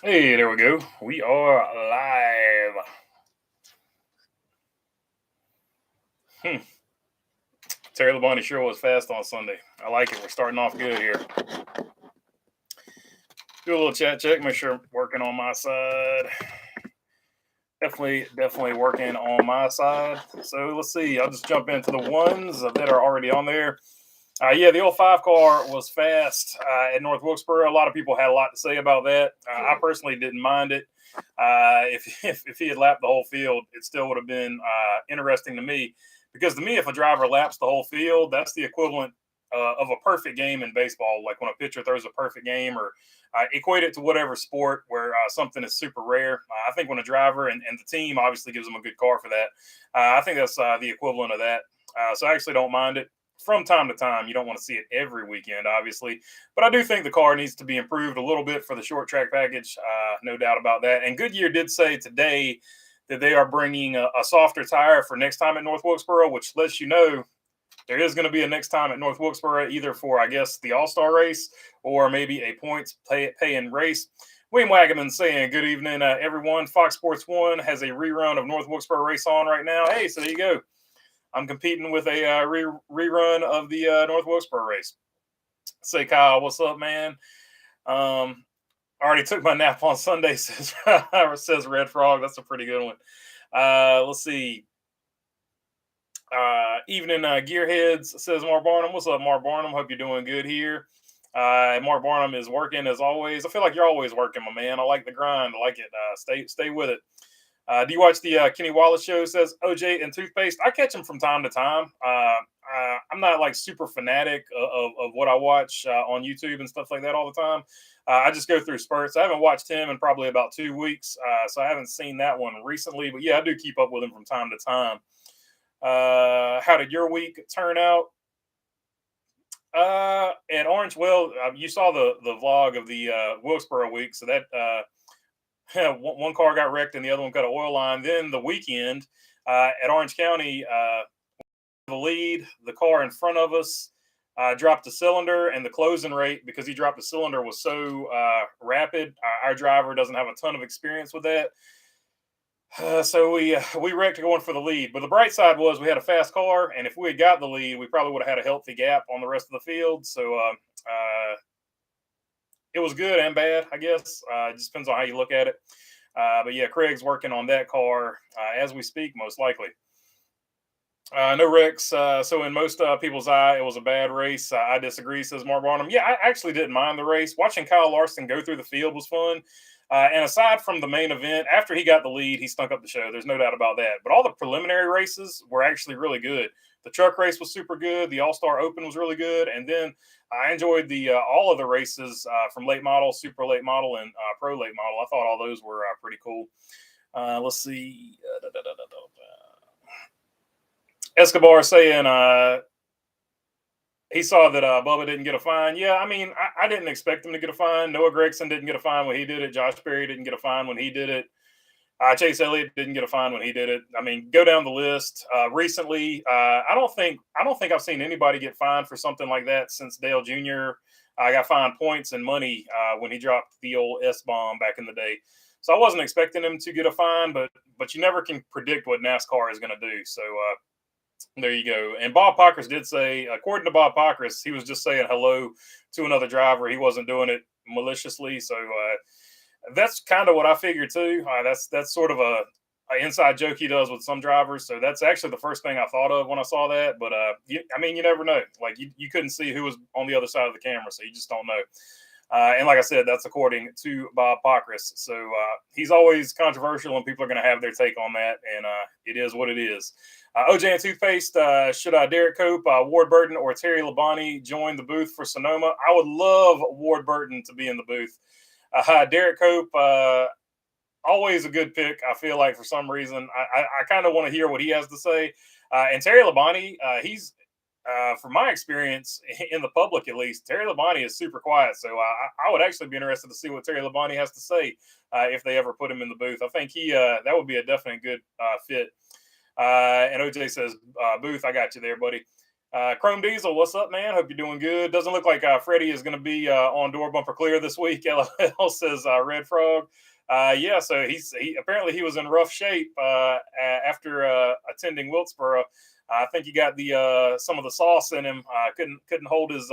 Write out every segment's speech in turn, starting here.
Hey, there we go. We are live. Hmm. Terry Labonte sure was fast on Sunday. I like it. We're starting off good here. Do a little chat check. Make sure I'm working on my side. Definitely working on my side. So let's see. I'll just jump into the ones that are already on there. Yeah, the old five car was fast at North Wilkesboro. A lot of people had a lot to say about that. I personally didn't mind it. If he had lapped the whole field, it still would have been interesting to me because to me, if a driver laps the whole field, that's the equivalent of a perfect game in baseball. Like when a pitcher throws a perfect game, or equate it to whatever sport where something is super rare. I think when a driver and the team obviously gives them a good car for that, I think that's the equivalent of that. So I actually don't mind it from time to time. You don't want to see it every weekend, obviously, but I do think the car needs to be improved a little bit for the short track package. No doubt about that. And Goodyear did say today that they are bringing a softer tire for next time at North Wilkesboro, which lets you know there is going to be a next time at North Wilkesboro, either for, I guess, the All Star race or maybe a points pay and race. William Wagaman saying, "Good evening, everyone. Fox Sports 1 has a rerun of North Wilkesboro race on right now. Hey, so there you go. I'm competing with a rerun of the North Wilkesboro race. Say, Kyle, what's up, man? I already took my nap on Sunday, says Red Frog. That's a pretty good one. Let's see. Evening, Gearheads, says Mark Barnum. What's up, Mark Barnum? Hope you're doing good here. Mark Barnum is working as always. I feel like you're always working, my man. I like the grind. I like it. Stay with it. Do you watch the Kenny Wallace show? Says OJ and Toothpaste. I catch him from time to time. I'm not like super fanatic of what I watch on YouTube and stuff like that all the time. I just go through spurts. I haven't watched him in probably about 2 weeks, so I haven't seen that one recently. But yeah, I do keep up with him from time to time. How did your week turn out? At Orange, well, you saw the vlog of the Wilkesboro week, so that one car got wrecked and the other one got an oil line. Then the weekend at Orange County, the lead, the car in front of us dropped a cylinder, and the closing rate, because he dropped a cylinder, was so rapid. Our driver doesn't have a ton of experience with that. So we wrecked going for the lead. But the bright side was we had a fast car, and if we had got the lead, we probably would have had a healthy gap on the rest of the field. So it was good and bad, I guess. It just depends on how you look at it. But yeah, Craig's working on that car as we speak, most likely. No wrecks. So in most people's eye, it was a bad race. I disagree, says Mark Barnum. Yeah, I actually didn't mind the race. Watching Kyle Larson go through the field was fun. And aside from the main event, after he got the lead, he stunk up the show. There's no doubt about that. But all the preliminary races were actually really good. The truck race was super good. The All Star Open was really good. And then I enjoyed the all of the races from late model, super late model, and pro late model. I thought all those were pretty cool. Let's see. Escobar saying he saw that Bubba didn't get a fine. Yeah, I mean, I didn't expect him to get a fine. Noah Gregson didn't get a fine when he did it. Josh Perry didn't get a fine when he did it. Chase Elliott didn't get a fine when he did it. I mean, go down the list. Recently, I don't think I've seen anybody get fined for something like that since Dale Jr. Got fined points and money when he dropped the old S bomb back in the day. So I wasn't expecting him to get a fine, but you never can predict what NASCAR is going to do. So there you go. And Bob Pockris did say, according to Bob Pockris, he was just saying hello to another driver. He wasn't doing it maliciously. So that's kind of what I figured too. That's sort of a inside joke he does with some drivers. So that's actually the first thing I thought of when I saw that. But I mean, you never know. Like you couldn't see who was on the other side of the camera, so you just don't know. And like I said, that's according to Bob Pockris. So he's always controversial, and people are going to have their take on that. And it is what it is. OJ and Toothpaste, should Derek Cope, Ward Burton, or Terry Labonte join the booth for Sonoma? I would love Ward Burton to be in the booth. Derek Cope, always a good pick. I feel like for some reason, I kind of want to hear what he has to say. And Terry Labonte, he's from my experience in the public, at least, Terry Labonte is super quiet. So I would actually be interested to see what Terry Labonte has to say if they ever put him in the booth. I think that would be a definite good fit. And OJ says, Booth, I got you there, buddy. Chrome Diesel, what's up, man? Hope you're doing good. Doesn't look like Freddie is going to be on door bumper clear this week. LL says Red Frog. Yeah, so he apparently he was in rough shape after attending Wilkesboro. I think he got the some of the sauce in him. Couldn't hold his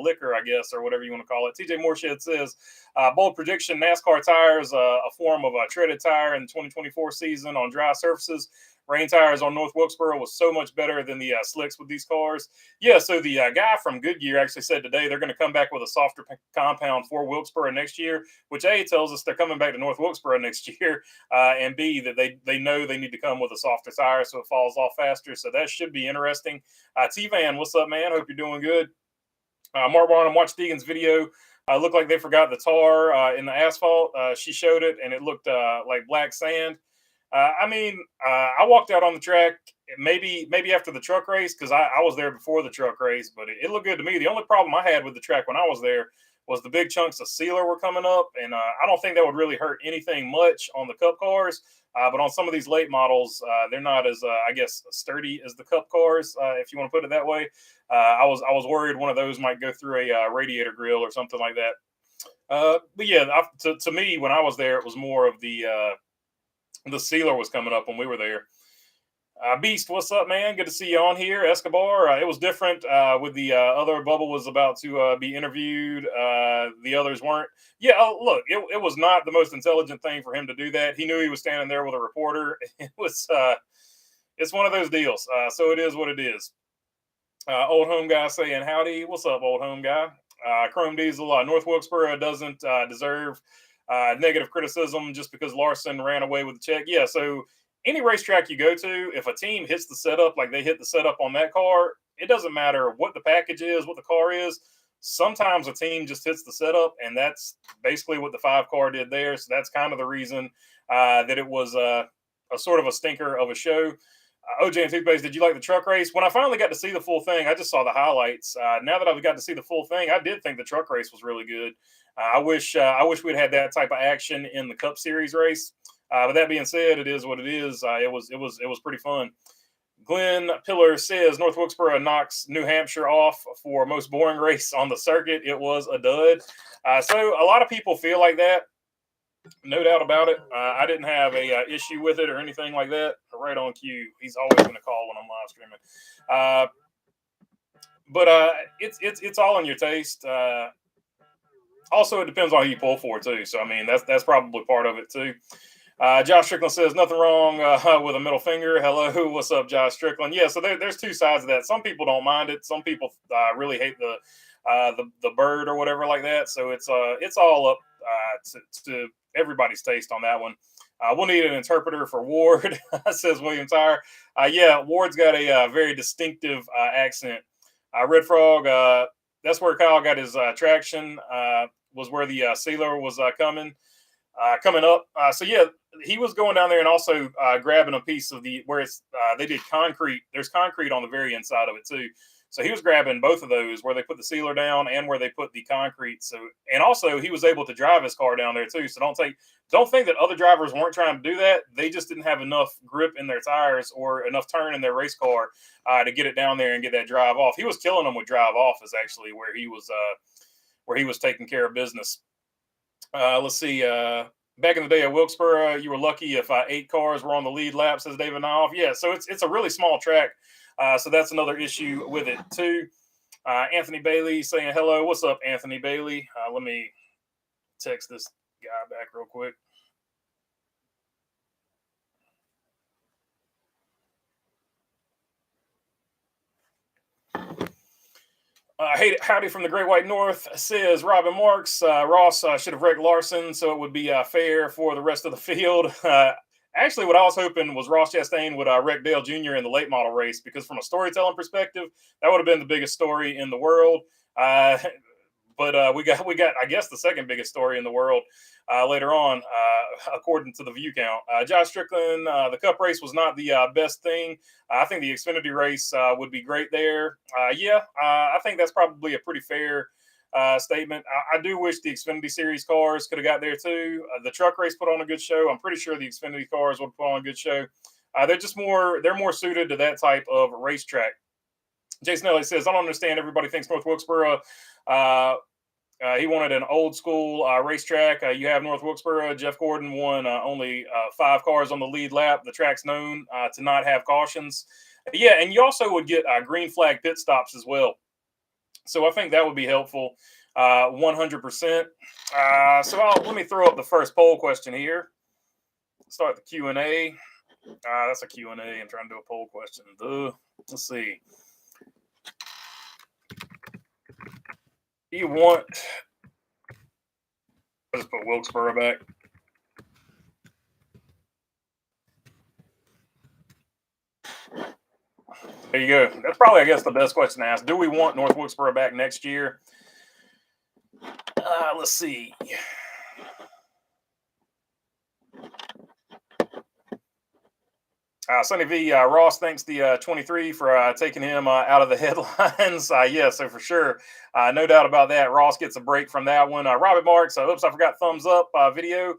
liquor, I guess, or whatever you want to call it. TJ Moorshed says, bold prediction: NASCAR tires, a form of a treaded tire in the 2024 season on dry surfaces. Rain tires on North Wilkesboro was so much better than the slicks with these cars. Yeah, so the guy from Goodyear actually said today they're going to come back with a softer compound for Wilkesboro next year, which A tells us they're coming back to North Wilkesboro next year, and B that they know they need to come with a softer tire so it falls off faster. So that should be interesting. T-Van, what's up, man? Hope you're doing good. Mark Barnum watched Deegan's video. Looked like they forgot the tar in the asphalt. She showed it, and it looked like black sand. I walked out on the track maybe after the truck race because I was there before the truck race, but it looked good to me. The only problem I had with the track when I was there was the big chunks of sealer were coming up, and I don't think that would really hurt anything much on the Cup cars. But on some of these late models, they're not as I guess sturdy as the Cup cars, if you want to put it that way. I was worried one of those might go through a radiator grill or something like that. But yeah, to me when I was there, it was more of the sealer was coming up when we were there. Beast, what's up, man? Good to see you on here. Escobar, it was different with the other Bubba was about to be interviewed. The others weren't. Yeah, look, it was not the most intelligent thing for him to do that. He knew he was standing there with a reporter. It was, it's one of those deals. So it is what it is. Old home guy saying howdy. What's up, old home guy? Chrome Diesel, North Wilkesboro doesn't deserve negative criticism just because Larson ran away with the check. Yeah, so any racetrack you go to, if a team hits the setup like they hit the setup on that car, it doesn't matter what the package is, what the car is. Sometimes a team just hits the setup, and that's basically what the 5 car did there. So that's kind of the reason that it was a sort of a stinker of a show. OJ and Toothpaste, did you like the truck race? When I finally got to see the full thing, I just saw the highlights. Now that I've got to see the full thing, I did think the truck race was really good. I wish we'd had that type of action in the Cup Series race. But that being said, it is what it is. It was pretty fun. Glenn Pillar says North Wilkesboro knocks New Hampshire off for most boring race on the circuit. It was a dud. So a lot of people feel like that. No doubt about it. I didn't have a issue with it or anything like that. Right on cue. He's always going to call when I'm live streaming. But it's all in your taste. Also, it depends on who you pull for too. So I mean, that's probably part of it too. Josh Strickland says nothing wrong with a middle finger. Hello, what's up, Josh Strickland? Yeah, so there's two sides of that. Some people don't mind it. Some people really hate the bird or whatever like that. So it's all up to everybody's taste on that one. We'll need an interpreter for Ward, says William Tyre. Yeah, Ward's got a very distinctive accent. Red Frog, that's where Kyle got his traction, was where the sealer was coming up. So yeah, he was going down there and also grabbing a piece of where it's they did concrete. There's concrete on the very inside of it too. So he was grabbing both of those where they put the sealer down and where they put the concrete. So, and also he was able to drive his car down there too. So don't think that other drivers weren't trying to do that. They just didn't have enough grip in their tires or enough turn in their race car to get it down there and get that drive off. He was killing them with drive off is actually where he was taking care of business. Let's see. Back in the day at Wilkesboro, you were lucky if 8 cars were on the lead lap, says David Knopf. Yeah, so it's a really small track. So that's another issue with it too. Anthony Bailey saying hello. What's up, Anthony Bailey? Let me text this guy back real quick. Hey, howdy from the Great White North, says Robin Marks. Ross should have wrecked Larson so it would be fair for the rest of the field. Actually, what I was hoping was Ross Chastain would wreck Dale Jr. in the late model race, because from a storytelling perspective, that would have been the biggest story in the world. But we got, I guess, the second biggest story in the world later on, according to the view count. Josh Strickland, the Cup race was not the best thing. I think the Xfinity race would be great there. I think that's probably a pretty fair statement. I do wish the Xfinity Series cars could have got there too. The truck race put on a good show. I'm pretty sure the Xfinity cars would put on a good show. They're more suited to that type of racetrack. Jason Elliott says, I don't understand. Everybody thinks North Wilkesboro. He wanted an old school racetrack. You have North Wilkesboro. Jeff Gordon won only 5 cars on the lead lap. The track's known to not have cautions. Yeah, and you also would get green flag pit stops as well. So I think that would be helpful 100%. Let me throw up the first poll question here. Start the Q&A. That's a Q&A. I'm trying to do a poll question. Let's see. You want... Let's put Wilkesboro back. There you go. That's probably, I guess, the best question to ask. Do we want North Wilkesboro back next year? Let's see. Sonny V. Ross thanks the 23 for taking him out of the headlines. Yeah, so for sure. No doubt about that. Ross gets a break from that one. Robert Marks, oops, I forgot thumbs up video.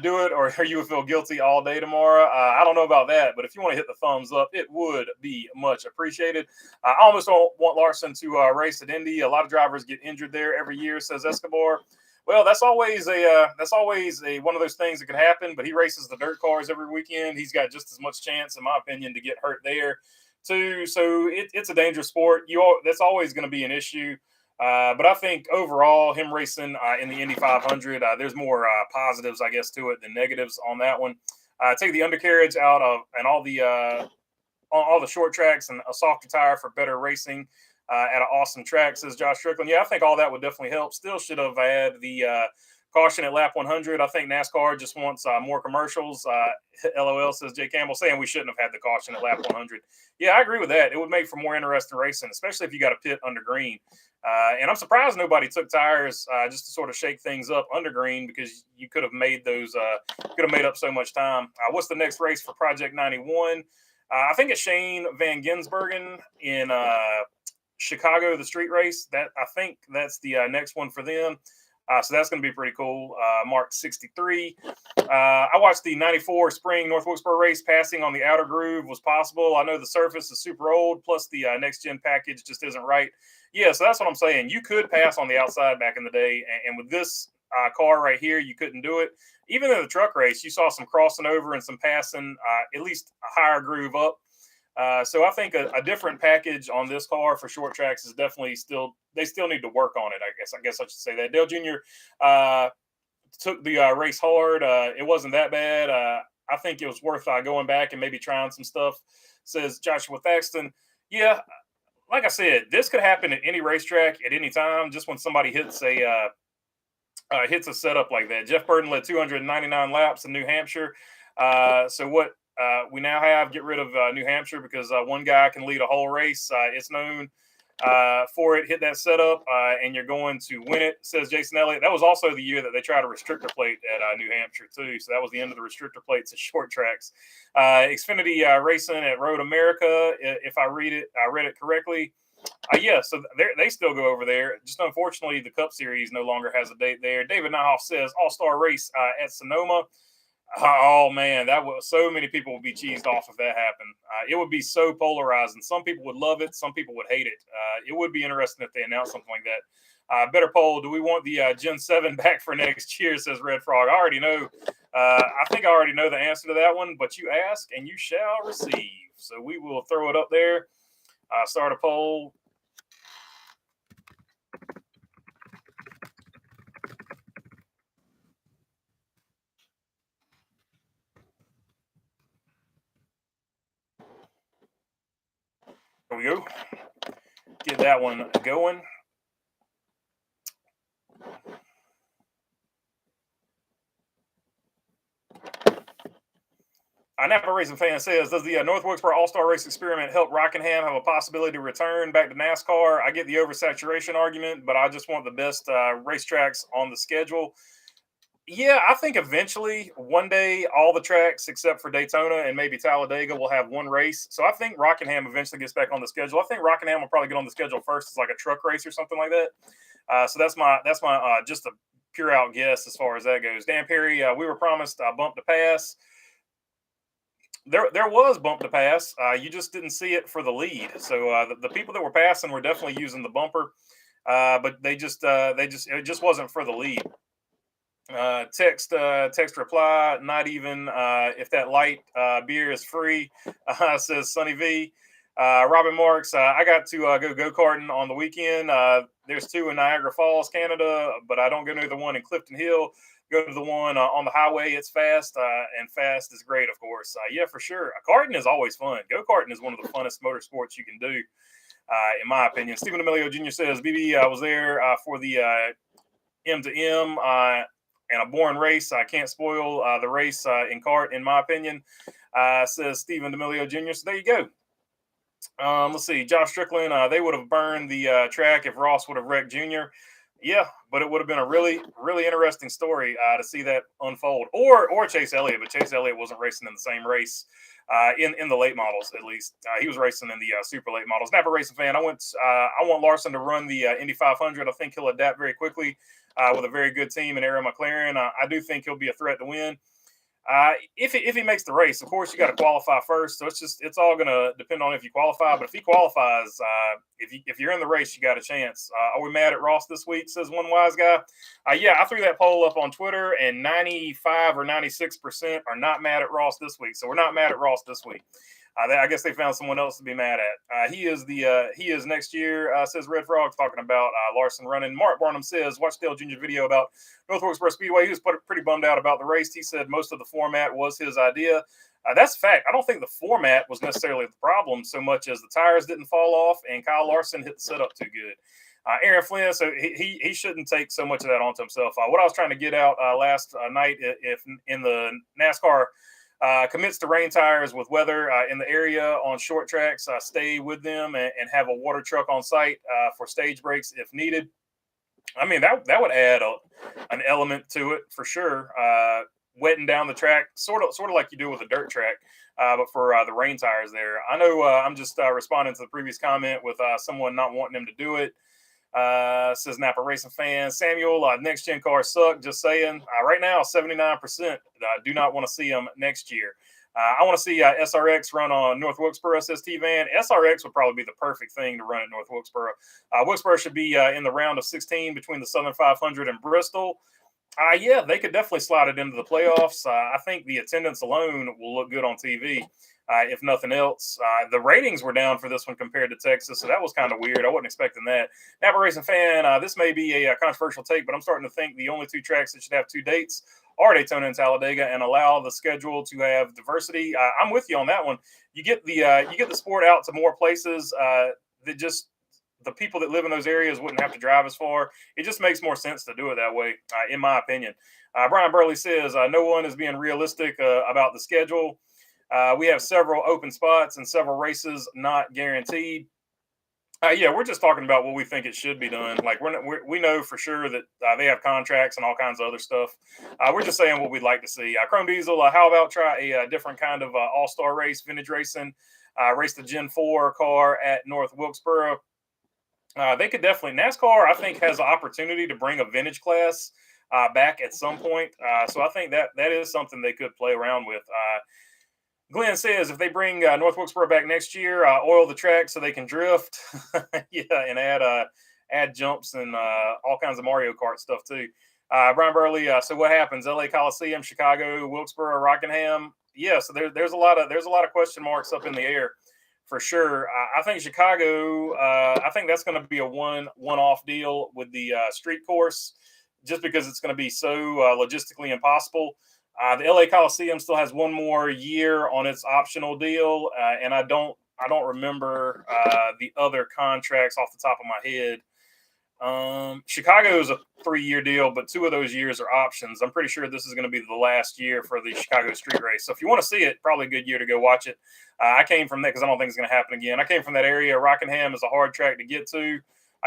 Do it, or you would feel guilty all day tomorrow. I don't know about that, but if you want to hit the thumbs up, it would be much appreciated. I almost don't want Larson to race at Indy. A lot of drivers get injured there every year, says Escobar. Well, that's always a one of those things that could happen. But he races the dirt cars every weekend. He's got just as much chance, in my opinion, to get hurt there too. So it's a dangerous sport. That's always going to be an issue. But I think overall, him racing in the Indy 500, there's more positives, I guess, to it than negatives on that one. Take the undercarriage out of and all the short tracks and a softer tire for better racing at an awesome track, says Josh Strickland. Yeah, I think all that would definitely help. Still should have had the caution at lap 100. I think NASCAR just wants more commercials. LOL, says Jay Campbell, saying we shouldn't have had the caution at lap 100. Yeah, I agree with that. It would make for more interesting racing, especially if you got a pit under green. And I'm surprised nobody took tires just to sort of shake things up under green, because you could have made those could have made up so much time. What's the next race for Project 91? I think it's Shane Van Gisbergen in Chicago, the street race. I think that's the next one for them. So that's going to be pretty cool. Mark 63. I watched the 94 spring North Wilkesboro race. Passing on the outer groove was possible. I know the surface is super old, plus the next gen package just isn't right. Yeah, so that's what I'm saying. You could pass on the outside back in the day, and with this car right here, you couldn't do it. Even in the truck race, you saw some crossing over and some passing, at least a higher groove up. So I think a different package on this car for short tracks is definitely they still need to work on it. I guess I should say that. Dale Jr. Took the race hard. It wasn't that bad. I think it was worth going back and maybe trying some stuff, says Joshua Thaxton. Yeah, like I said, this could happen at any racetrack at any time. Just when somebody hits a setup like that. Jeff Burton led 299 laps in New Hampshire. So what we now have, get rid of New Hampshire, because one guy can lead a whole race. It's known for it. Hit that setup and you're going to win it, says Jason Elliott. That was also the year that they tried a restrictor plate at New Hampshire too. So that was the end of the restrictor plates at short tracks. Xfinity Racing at Road America, if I read it correctly. Yeah, so they still go over there. Just unfortunately, the Cup Series no longer has a date there. David Nyhoff says All-Star Race at Sonoma. Oh man, that was so many people would be cheesed off if that happened. It would be so polarizing. Some people would love it, some people would hate it. It would be interesting if they announced something like that. Better poll: do we want the Gen 7 back for next year? Says Red Frog. I already know. I think I already know the answer to that one. But you ask and you shall receive. So we will throw it up there. Start a poll. There we go. Get that one going. Napa Racing Fan says, does the North Wilkesboro All-Star Race experiment help Rockingham have a possibility to return back to NASCAR? I get the oversaturation argument, but I just want the best racetracks on the schedule. Yeah, I think eventually, one day, all the tracks except for Daytona and maybe Talladega will have one race. So I think Rockingham eventually gets back on the schedule. I think Rockingham will probably get on the schedule first as like a truck race or something like that. So that's my just a pure out guess as far as that goes. Dan Perry, we were promised Bump to Pass. there was bump to pass. You just didn't see it for the lead. So the people that were passing were definitely using the bumper, but it just wasn't for the lead. Text reply, not even if that light beer is free, says Sunny V. Robin Marks, I got to go karting on the weekend. There's two in Niagara Falls, Canada, but I don't go near the one in Clifton Hill. Go to the one on the highway. It's fast, and fast is great, of course. Yeah, for sure. Karting is always fun. Go karting is one of the funnest motorsports you can do, in my opinion. Stephen Emilio Jr. says, BB, I was there for the M to M and a boring race. I can't spoil the race in kart, in my opinion, says Stephen D'Amelio Jr. So there you go. Let's see. Josh Strickland, they would have burned the track if Ross would have wrecked Jr. Yeah, but it would have been a really, really interesting story to see that unfold. Or Chase Elliott, but Chase Elliott wasn't racing in the same race in the late models, at least. He was racing in the super late models. Napa Racing fan, I want Larson to run the Indy 500. I think he'll adapt very quickly with a very good team in Arrow McLaren. I do think he'll be a threat to win. If he makes the race, of course, you got to qualify first. So it's all going to depend on if you qualify. But if he qualifies, if you're in the race, you got a chance. Are we mad at Ross this week? Says one wise guy. Yeah, I threw that poll up on Twitter, and 95 or 96% are not mad at Ross this week. So we're not mad at Ross this week. I guess they found someone else to be mad at. He is next year, says Red Frog, talking about Larson running. Mark Barnum says, watch Dale Jr.'s video about North Wilkesboro Speedway. He was pretty bummed out about the race. He said most of the format was his idea. That's a fact. I don't think the format was necessarily the problem so much as the tires didn't fall off and Kyle Larson hit the setup too good. Aaron Flynn, so he shouldn't take so much of that onto himself. What I was trying to get out last night, if in the NASCAR commits to rain tires with weather in the area on short tracks, stay with them and have a water truck on site for stage breaks if needed. I mean, that would add an element to it for sure. Wetting down the track, sort of like you do with a dirt track, but for the rain tires there. I know I'm just responding to the previous comment with someone not wanting him to do it. Says Napa Racing fan. Samuel, next gen cars suck. Just saying. Right now, 79% do not want to see them next year. I want to see SRX run on North Wilkesboro, says T-Van. SRX would probably be the perfect thing to run at North Wilkesboro. Wilkesboro should be in the round of 16 between the Southern 500 and Bristol. Yeah, they could definitely slide it into the playoffs. I think the attendance alone will look good on TV. If nothing else, the ratings were down for this one compared to Texas, so that was kind of weird. I wasn't expecting that. Napa Racing fan, this may be a controversial take, but I'm starting to think the only two tracks that should have two dates are Daytona and Talladega, and allow the schedule to have diversity. I'm with you on that one. You get the sport out to more places that just the people that live in those areas wouldn't have to drive as far. It just makes more sense to do it that way, in my opinion. Brian Burley says no one is being realistic about the schedule. We have several open spots and several races not guaranteed. Yeah, we're just talking about what we think it should be done. Like we know for sure that they have contracts and all kinds of other stuff. We're just saying what we'd like to see. Chrome Diesel, how about try a different kind of all-star race, vintage racing, race the Gen 4 car at North Wilkesboro. They could definitely, NASCAR, I think, has an opportunity to bring a vintage class back at some point. So I think that is something they could play around with. Glenn says if they bring North Wilkesboro back next year, oil the track so they can drift. Yeah, and add jumps and all kinds of Mario Kart stuff too. Brian Burley, so what happens? LA Coliseum, Chicago, Wilkesboro, Rockingham. Yeah, so there's a lot of question marks up in the air for sure. I think Chicago, I think that's going to be a one-off deal with the street course, just because it's going to be so logistically impossible. The LA Coliseum still has one more year on its optional deal, and I don't remember the other contracts off the top of my head. Chicago is a 3-year deal, but 2 of those years are options. I'm pretty sure this is going to be the last year for the Chicago street race. So if you want to see it, probably a good year to go watch it. I came from that because I don't think it's going to happen again. I came from that area. Rockingham is a hard track to get to.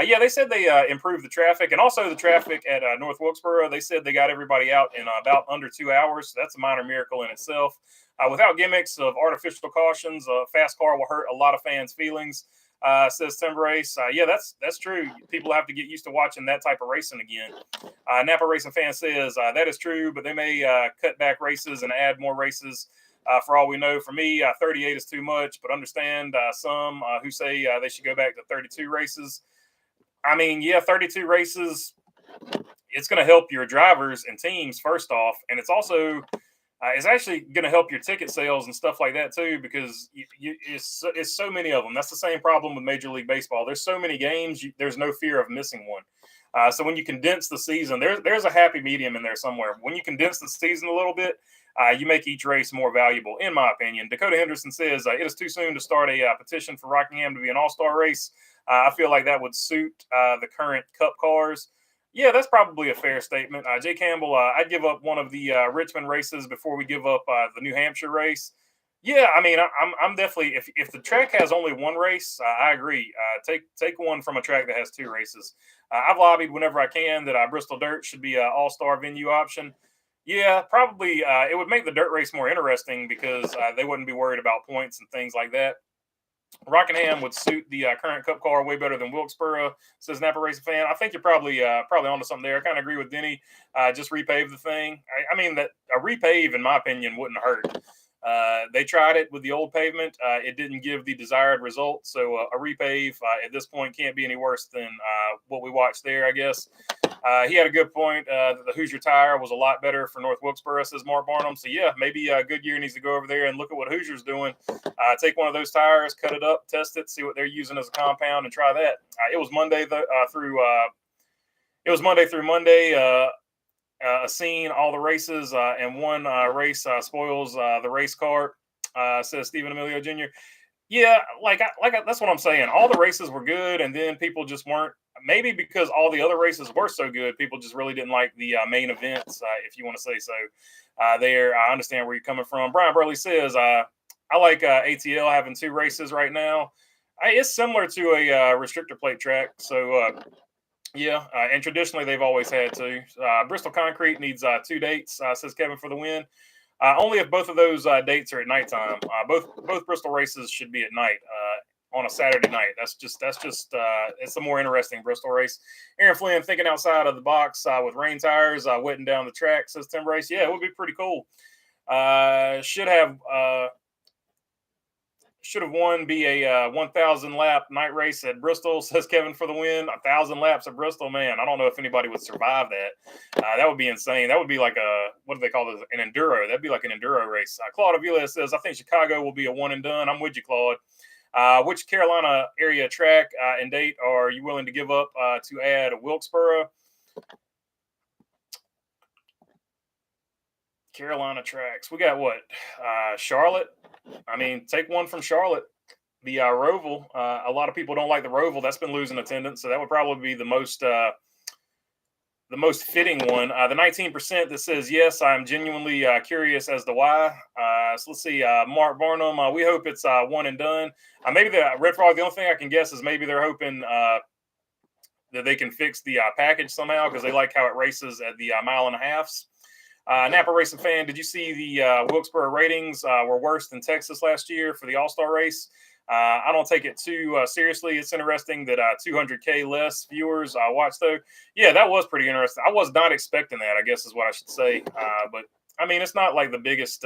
Yeah, they said they improved the traffic, and also the traffic at North Wilkesboro. They said they got everybody out in about under 2 hours. So that's a minor miracle in itself. Without gimmicks of artificial cautions, a fast car will hurt a lot of fans' feelings, says Tim Race. Yeah, that's true. People have to get used to watching that type of racing again. Napa Racing fan says that is true, but they may cut back races and add more races For all we know, for me, 38 is too much, but understand some who say they should go back to 32 races. I mean, yeah, 32 races, it's going to help your drivers and teams first off, and it's also it's actually going to help your ticket sales and stuff like that too, because it's so many of them. That's the same problem with Major League Baseball. There's so many games, there's no fear of missing one. So when you condense the season, there's a happy medium in there somewhere. When you condense the season a little bit, you make each race more valuable, in my opinion. Dakota Henderson says it is too soon to start a petition for Rockingham to be an all-star race. I feel like that would suit the current Cup cars. Yeah, that's probably a fair statement. Jay Campbell, I'd give up one of the Richmond races before we give up the New Hampshire race. Yeah, I mean, I'm definitely, if the track has only one race, I agree. Take one from a track that has two races. I've lobbied whenever I can that Bristol Dirt should be an all-star venue option. Yeah, probably it would make the dirt race more interesting because they wouldn't be worried about points and things like that. Rockingham would suit the current Cup car way better than Wilkesboro, says Napa Racing fan. I think you're probably onto something there. I kind of agree with Denny. Just repave the thing. I mean, that a repave, in my opinion, wouldn't hurt. They tried it with the old pavement. It didn't give the desired result. So a repave at this point can't be any worse than what we watched there, I guess. He had a good point that the Hoosier tire was a lot better for North Wilkesboro, says Mark Barnum. So, yeah, maybe Goodyear needs to go over there and look at what Hoosier's doing. Take one of those tires, cut it up, test it, see what they're using as a compound, and try that. It was Monday through Monday. Seen all the races and one race spoils the race car, says Stephen Emilio Jr. Yeah, that's what I'm saying. All the races were good, and then people just weren't. Maybe because all the other races were so good, people just really didn't like the main events, if you want to say so. There, I understand where you're coming from. Brian Burley says, I like ATL having two races right now. It's similar to a restrictor plate track, so yeah, and traditionally they've always had two. Bristol Concrete needs 2 dates, says Kevin, for the win. Only if both of those dates are at nighttime. Both Bristol races should be at night on a Saturday night. That's just it's a more interesting Bristol race. Aaron Flynn thinking outside of the box with rain tires wetting down the track, says Tim Race. Yeah, it would be pretty cool. Should have won be a 1,000 lap night race at Bristol, says Kevin, for the win. 1,000 laps at Bristol, man. I don't know if anybody would survive that. That would be insane. That would be like what do they call this? An enduro. That'd be like an enduro race. Claude Avila says, I think Chicago will be a one and done. I'm with you, Claude. Which Carolina area track and date are you willing to give up to add Wilkesboro? Carolina tracks. We got what? Charlotte. I mean, take one from Charlotte. The Roval. A lot of people don't like the Roval. That's been losing attendance, so that would probably be the most fitting one. The 19% that says yes, I'm genuinely curious as to why. So let's see. Mark Barnum. We hope it's one and done. Maybe the Red Frog. The only thing I can guess is maybe they're hoping that they can fix the package somehow because they like how it races at the mile and a halfs. Napa Racing fan, did you see the Wilkesboro ratings were worse than Texas last year for the All-Star race? I don't take it too seriously. It's interesting that 200K less viewers watched, though. Yeah, that was pretty interesting. I was not expecting that, I guess is what I should say. But, I mean, it's not like the biggest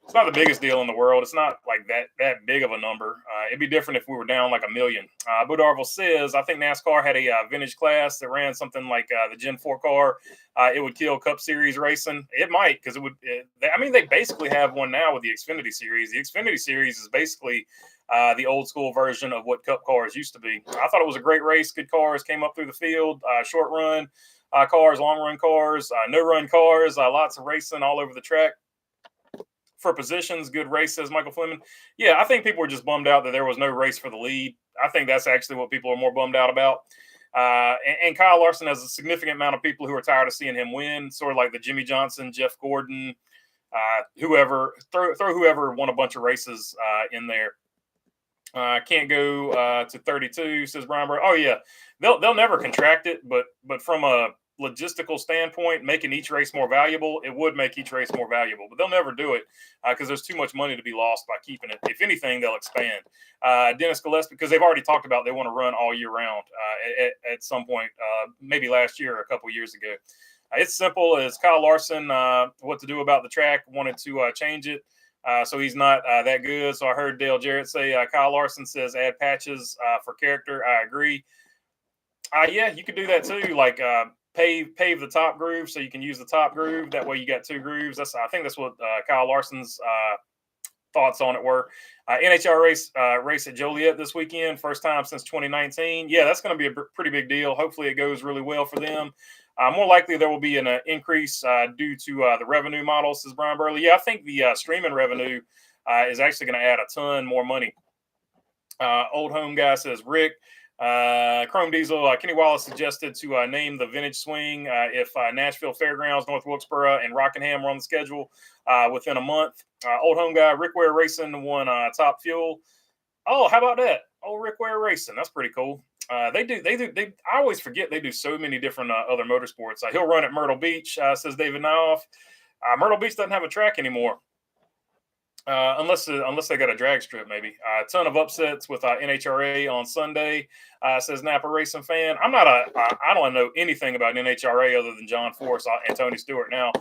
it's not the biggest deal in the world. It's not like that big of a number. It'd be different if we were down like 1 million. Budarville says, I think NASCAR had a vintage class that ran something like the Gen 4 car. It would kill Cup Series racing. It might, because they basically have one now with the Xfinity Series. The Xfinity Series is basically the old school version of what Cup cars used to be. I thought it was a great race. Good cars came up through the field, short run cars, long run cars, no run cars, lots of racing all over the track. For positions, good race, says Michael Fleming. Yeah, I think people were just bummed out that there was no race for the lead. I think that's actually what people are more bummed out about. And Kyle Larson has a significant amount of people who are tired of seeing him win, sort of like the Jimmy Johnson, Jeff Gordon, whoever, throw whoever won a bunch of races in there. Can't go to 32, says Brian Burr. Oh, yeah, they'll never contract it, but from a logistical standpoint, making each race more valuable, it would make each race more valuable, but they'll never do it because there's too much money to be lost by keeping it. If anything, they'll expand. Dennis Gillespie, because they've already talked about they want to run all year round at some point, maybe last year or a couple years ago. It's simple as Kyle Larson, what to do about the track, wanted to change it. So he's not that good. So I heard Dale Jarrett say Kyle Larson says add patches for character. I agree. Yeah, you could do that too. Like pave the top groove so you can use the top groove. That way you got two grooves. I think that's what Kyle Larson's thoughts on it were. NHL race at Joliet this weekend, first time since 2019. Yeah, that's going to be a pretty big deal. Hopefully, it goes really well for them. More likely, there will be an increase due to the revenue model, says Brian Burley. Yeah, I think the streaming revenue is actually going to add a ton more money. Old Home Guy says, Rick, Chrome Diesel, Kenny Wallace suggested to name the vintage swing if Nashville Fairgrounds, North Wilkesboro, and Rockingham were on the schedule within a month. Old Home Guy, Rick Ware Racing won Top Fuel. Oh, how about that? Oh, Rick Ware Racing. That's pretty cool. They do. I always forget they do so many different other motorsports. He'll run at Myrtle Beach, says David Nioff. Myrtle Beach doesn't have a track anymore. Unless they got a drag strip, maybe. A ton of upsets with NHRA on Sunday, says Napa Racing fan. I don't know anything about NHRA other than John Force and Tony Stewart now,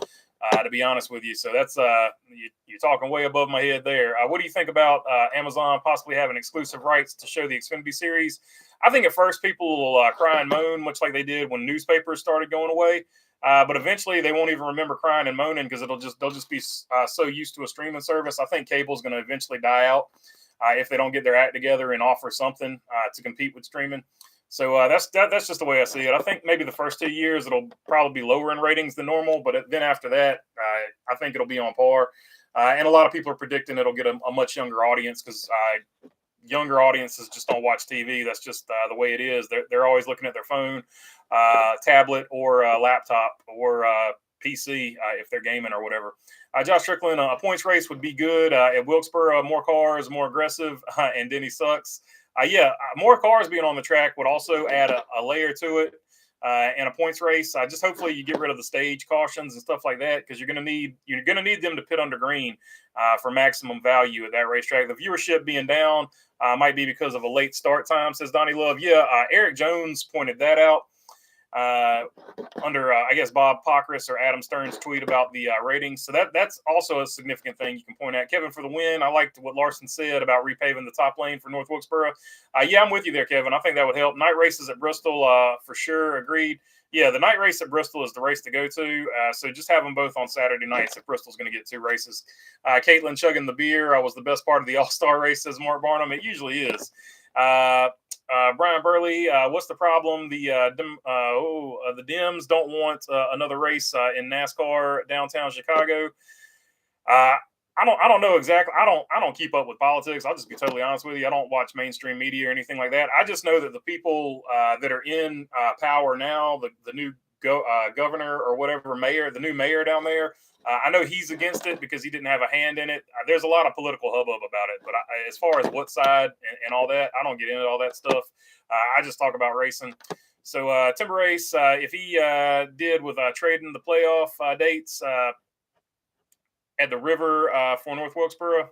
to be honest with you. So that's you're talking way above my head there. What do you think about Amazon possibly having exclusive rights to show the Xfinity Series? I think at first people will cry and moan, much like they did when newspapers started going away. But eventually they won't even remember crying and moaning because they'll just be so used to a streaming service. I think cable is going to eventually die out if they don't get their act together and offer something to compete with streaming. So that's just the way I see it. I think maybe the first 2 years it'll probably be lower in ratings than normal, but then after that, I think it'll be on par. And a lot of people are predicting it'll get a much younger audience because younger audiences just don't watch TV. That's just the way it is. They're always looking at their phone, tablet, or laptop, or PC if they're gaming or whatever. Josh Strickland, a points race would be good at Wilkesboro. More cars, more aggressive, and Denny sucks. More cars being on the track would also add a layer to it. And a points race, just hopefully you get rid of the stage cautions and stuff like that because you're gonna need them to pit under green for maximum value at that racetrack. The viewership being down might be because of a late start time, says Donnie Love. Eric Jones pointed that out under I guess Bob Pockrass or Adam Stern's tweet about the ratings. So that's also a significant thing you can point at. Kevin for the win. I liked what Larson said about repaving the top lane for North Wilkesboro. I'm with you there, Kevin. I think that would help. Night races at Bristol, for sure. Agreed. Yeah, the night race at Bristol is the race to go to. So just have them both on Saturday nights if Bristol's going to get two races. Caitlin chugging the beer was the best part of the All-Star race, says Mark Barnum. It usually is. Brian Burley, what's the problem? The Dems don't want another race in NASCAR downtown Chicago. I don't know exactly. I don't keep up with politics. I'll just be totally honest with you. I don't watch mainstream media or anything like that. I just know that the people that are in power now, the new governor or whatever mayor, the new mayor down there, I know he's against it because he didn't have a hand in it. There's a lot of political hubbub about it. But as far as what side and all that, I don't get into all that stuff. I just talk about racing. So Timber Race, if he did with trading the playoff dates at the river for North Wilkesboro,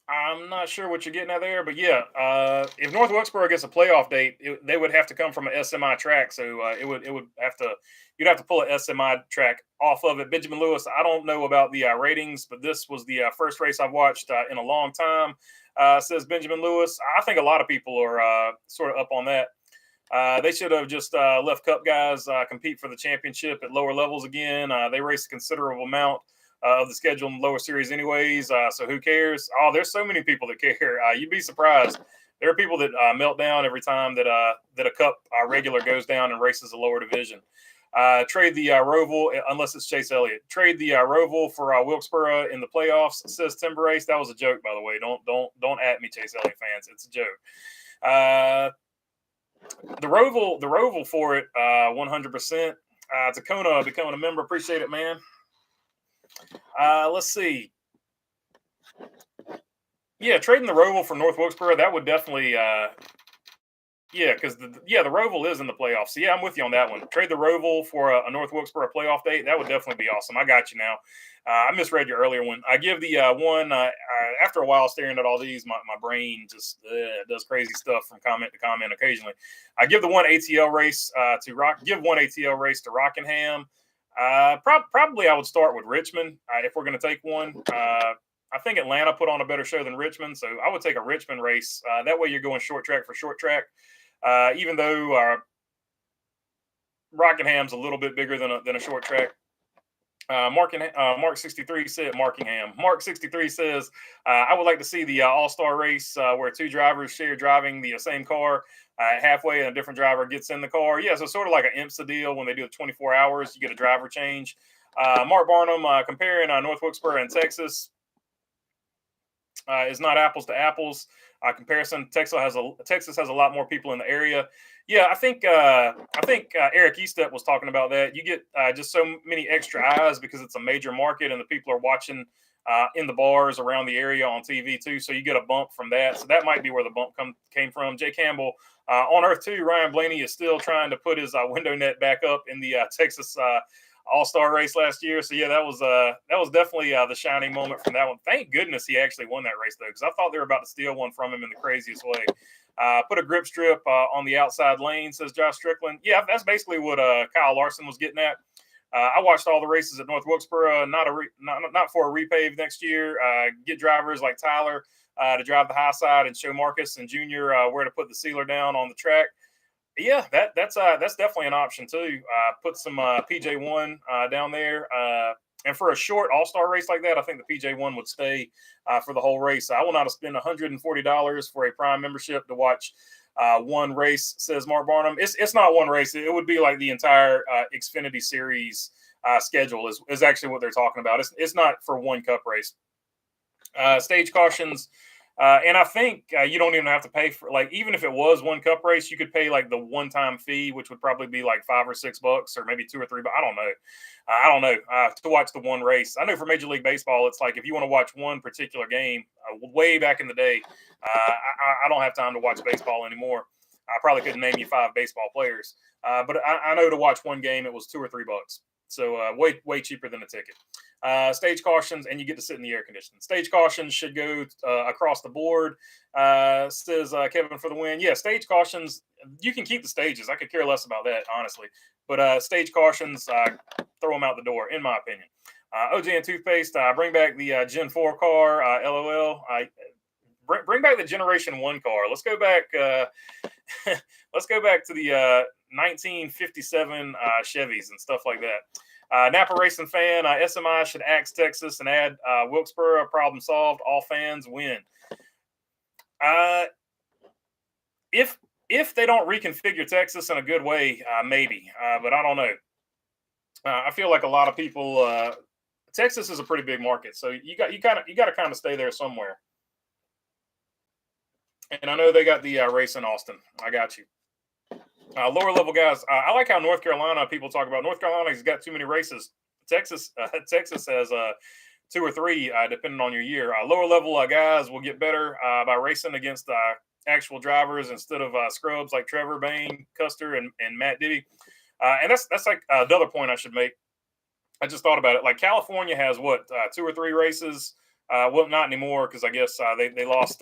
I'm not sure what you're getting at there, but if North Wilkesboro gets a playoff date, they would have to come from an SMI track. So you'd have to pull an SMI track off of it. Benjamin Lewis, I don't know about the ratings, but this was the first race I've watched in a long time, says Benjamin Lewis. I think a lot of people are sort of up on that. They should have just left Cup guys compete for the championship at lower levels again. They race a considerable amount of the schedule in the lower series anyways, so who cares? There's so many people that care. You'd be surprised. There are people that melt down every time that a Cup regular goes down and races a lower division. Trade the Roval, unless it's Chase Elliott. Trade the Roval for Wilkesboro in the playoffs, says Timber Race. That was a joke, by the way. Don't at me, Chase Elliott fans. It's a joke. The Roval for it, 100%. Tacona becoming a member. Appreciate it, man. Let's see. Trading the Roval for North Wilkesboro, that would definitely because the Roval is in the playoffs. So I'm with you on that one. Trade the Roval for a North Wilkesboro playoff date. That would definitely be awesome. I got you now. I misread your earlier one. I give the one after a while staring at all these, my brain just does crazy stuff from comment to comment occasionally. I give the one ATL race to Rockingham. Probably I would start with Richmond if we're going to take one. I think Atlanta put on a better show than Richmond, so I would take a Richmond race. That way you're going short track for short track. Even though Rockinham's a little bit bigger than a short track. Mark 63 said Markingham. Mark 63 says, I would like to see the all-star race where two drivers share driving the same car. Halfway, and a different driver gets in the car. Yeah, so sort of like an IMSA deal when they do it 24 hours, you get a driver change. Mark Barnum comparing North Wilkesboro and Texas is not apples to apples. Comparison, Texas has a lot more people in the area. Yeah, I think Eric Estep was talking about that. You get just so many extra eyes because it's a major market and the people are watching in the bars around the area on TV too. So you get a bump from that. So that might be where the bump came from. Jay Campbell on Earth 2, Ryan Blaney is still trying to put his window net back up in the Texas All-Star race last year. So yeah, that was definitely the shining moment from that one. Thank goodness he actually won that race though, because I thought they were about to steal one from him in the craziest way. Put a grip strip on the outside lane, says Josh Strickland. Yeah, that's basically what Kyle Larson was getting at. I watched all the races at North Wilkesboro, not for a repave next year. Get drivers like Tyler to drive the high side and show Marcus and Junior where to put the sealer down on the track. Yeah, that's definitely an option too. Put some PJ1 down there. And for a short all-star race like that, I think the PJ1 would stay for the whole race. I will not spend $140 for a Prime membership to watch one race, says Mark Barnum. It's not one race. It would be like the entire Xfinity Series schedule is actually what they're talking about. It's not for one cup race. Stage cautions. And I think you don't even have to pay for, like, even if it was one cup race, you could pay like the one-time fee, which would probably be like $5 or $6 or maybe $2 or $3. I don't know to watch the one race. I know for Major League Baseball, it's like if you want to watch one particular game way back in the day, I don't have time to watch baseball anymore. I probably couldn't name you 5 baseball players. But I know to watch one game, it was $2 or $3. So way cheaper than a ticket. Stage cautions, and you get to sit in the air conditioning. Stage cautions should go across the board, says Kevin for the win. Yeah, stage cautions, you can keep the stages. I could care less about that, honestly. But stage cautions, throw them out the door, in my opinion. OJ and Toothpaste, bring back the Gen 4 car, LOL. Bring back the Generation 1 car. Let's go back. Let's go back to the 1957 Chevys and stuff like that. Napa Racing fan, SMI should axe Texas and add Wilkesboro. Problem solved. All fans win. If they don't reconfigure Texas in a good way, maybe. But I don't know. I feel like a lot of people. Texas is a pretty big market, so you got to kind of stay there somewhere. And I know they got the race in Austin. I got you. Lower level guys. I like how North Carolina people talk about. North Carolina's got too many races. Texas has 2 or 3 depending on your year. Lower level guys will get better by racing against actual drivers instead of scrubs like Trevor Bain, Custer, and Matt Diddy. And that's like another point I should make. I just thought about it. Like California has 2 or 3 races. Well, not anymore because I guess they lost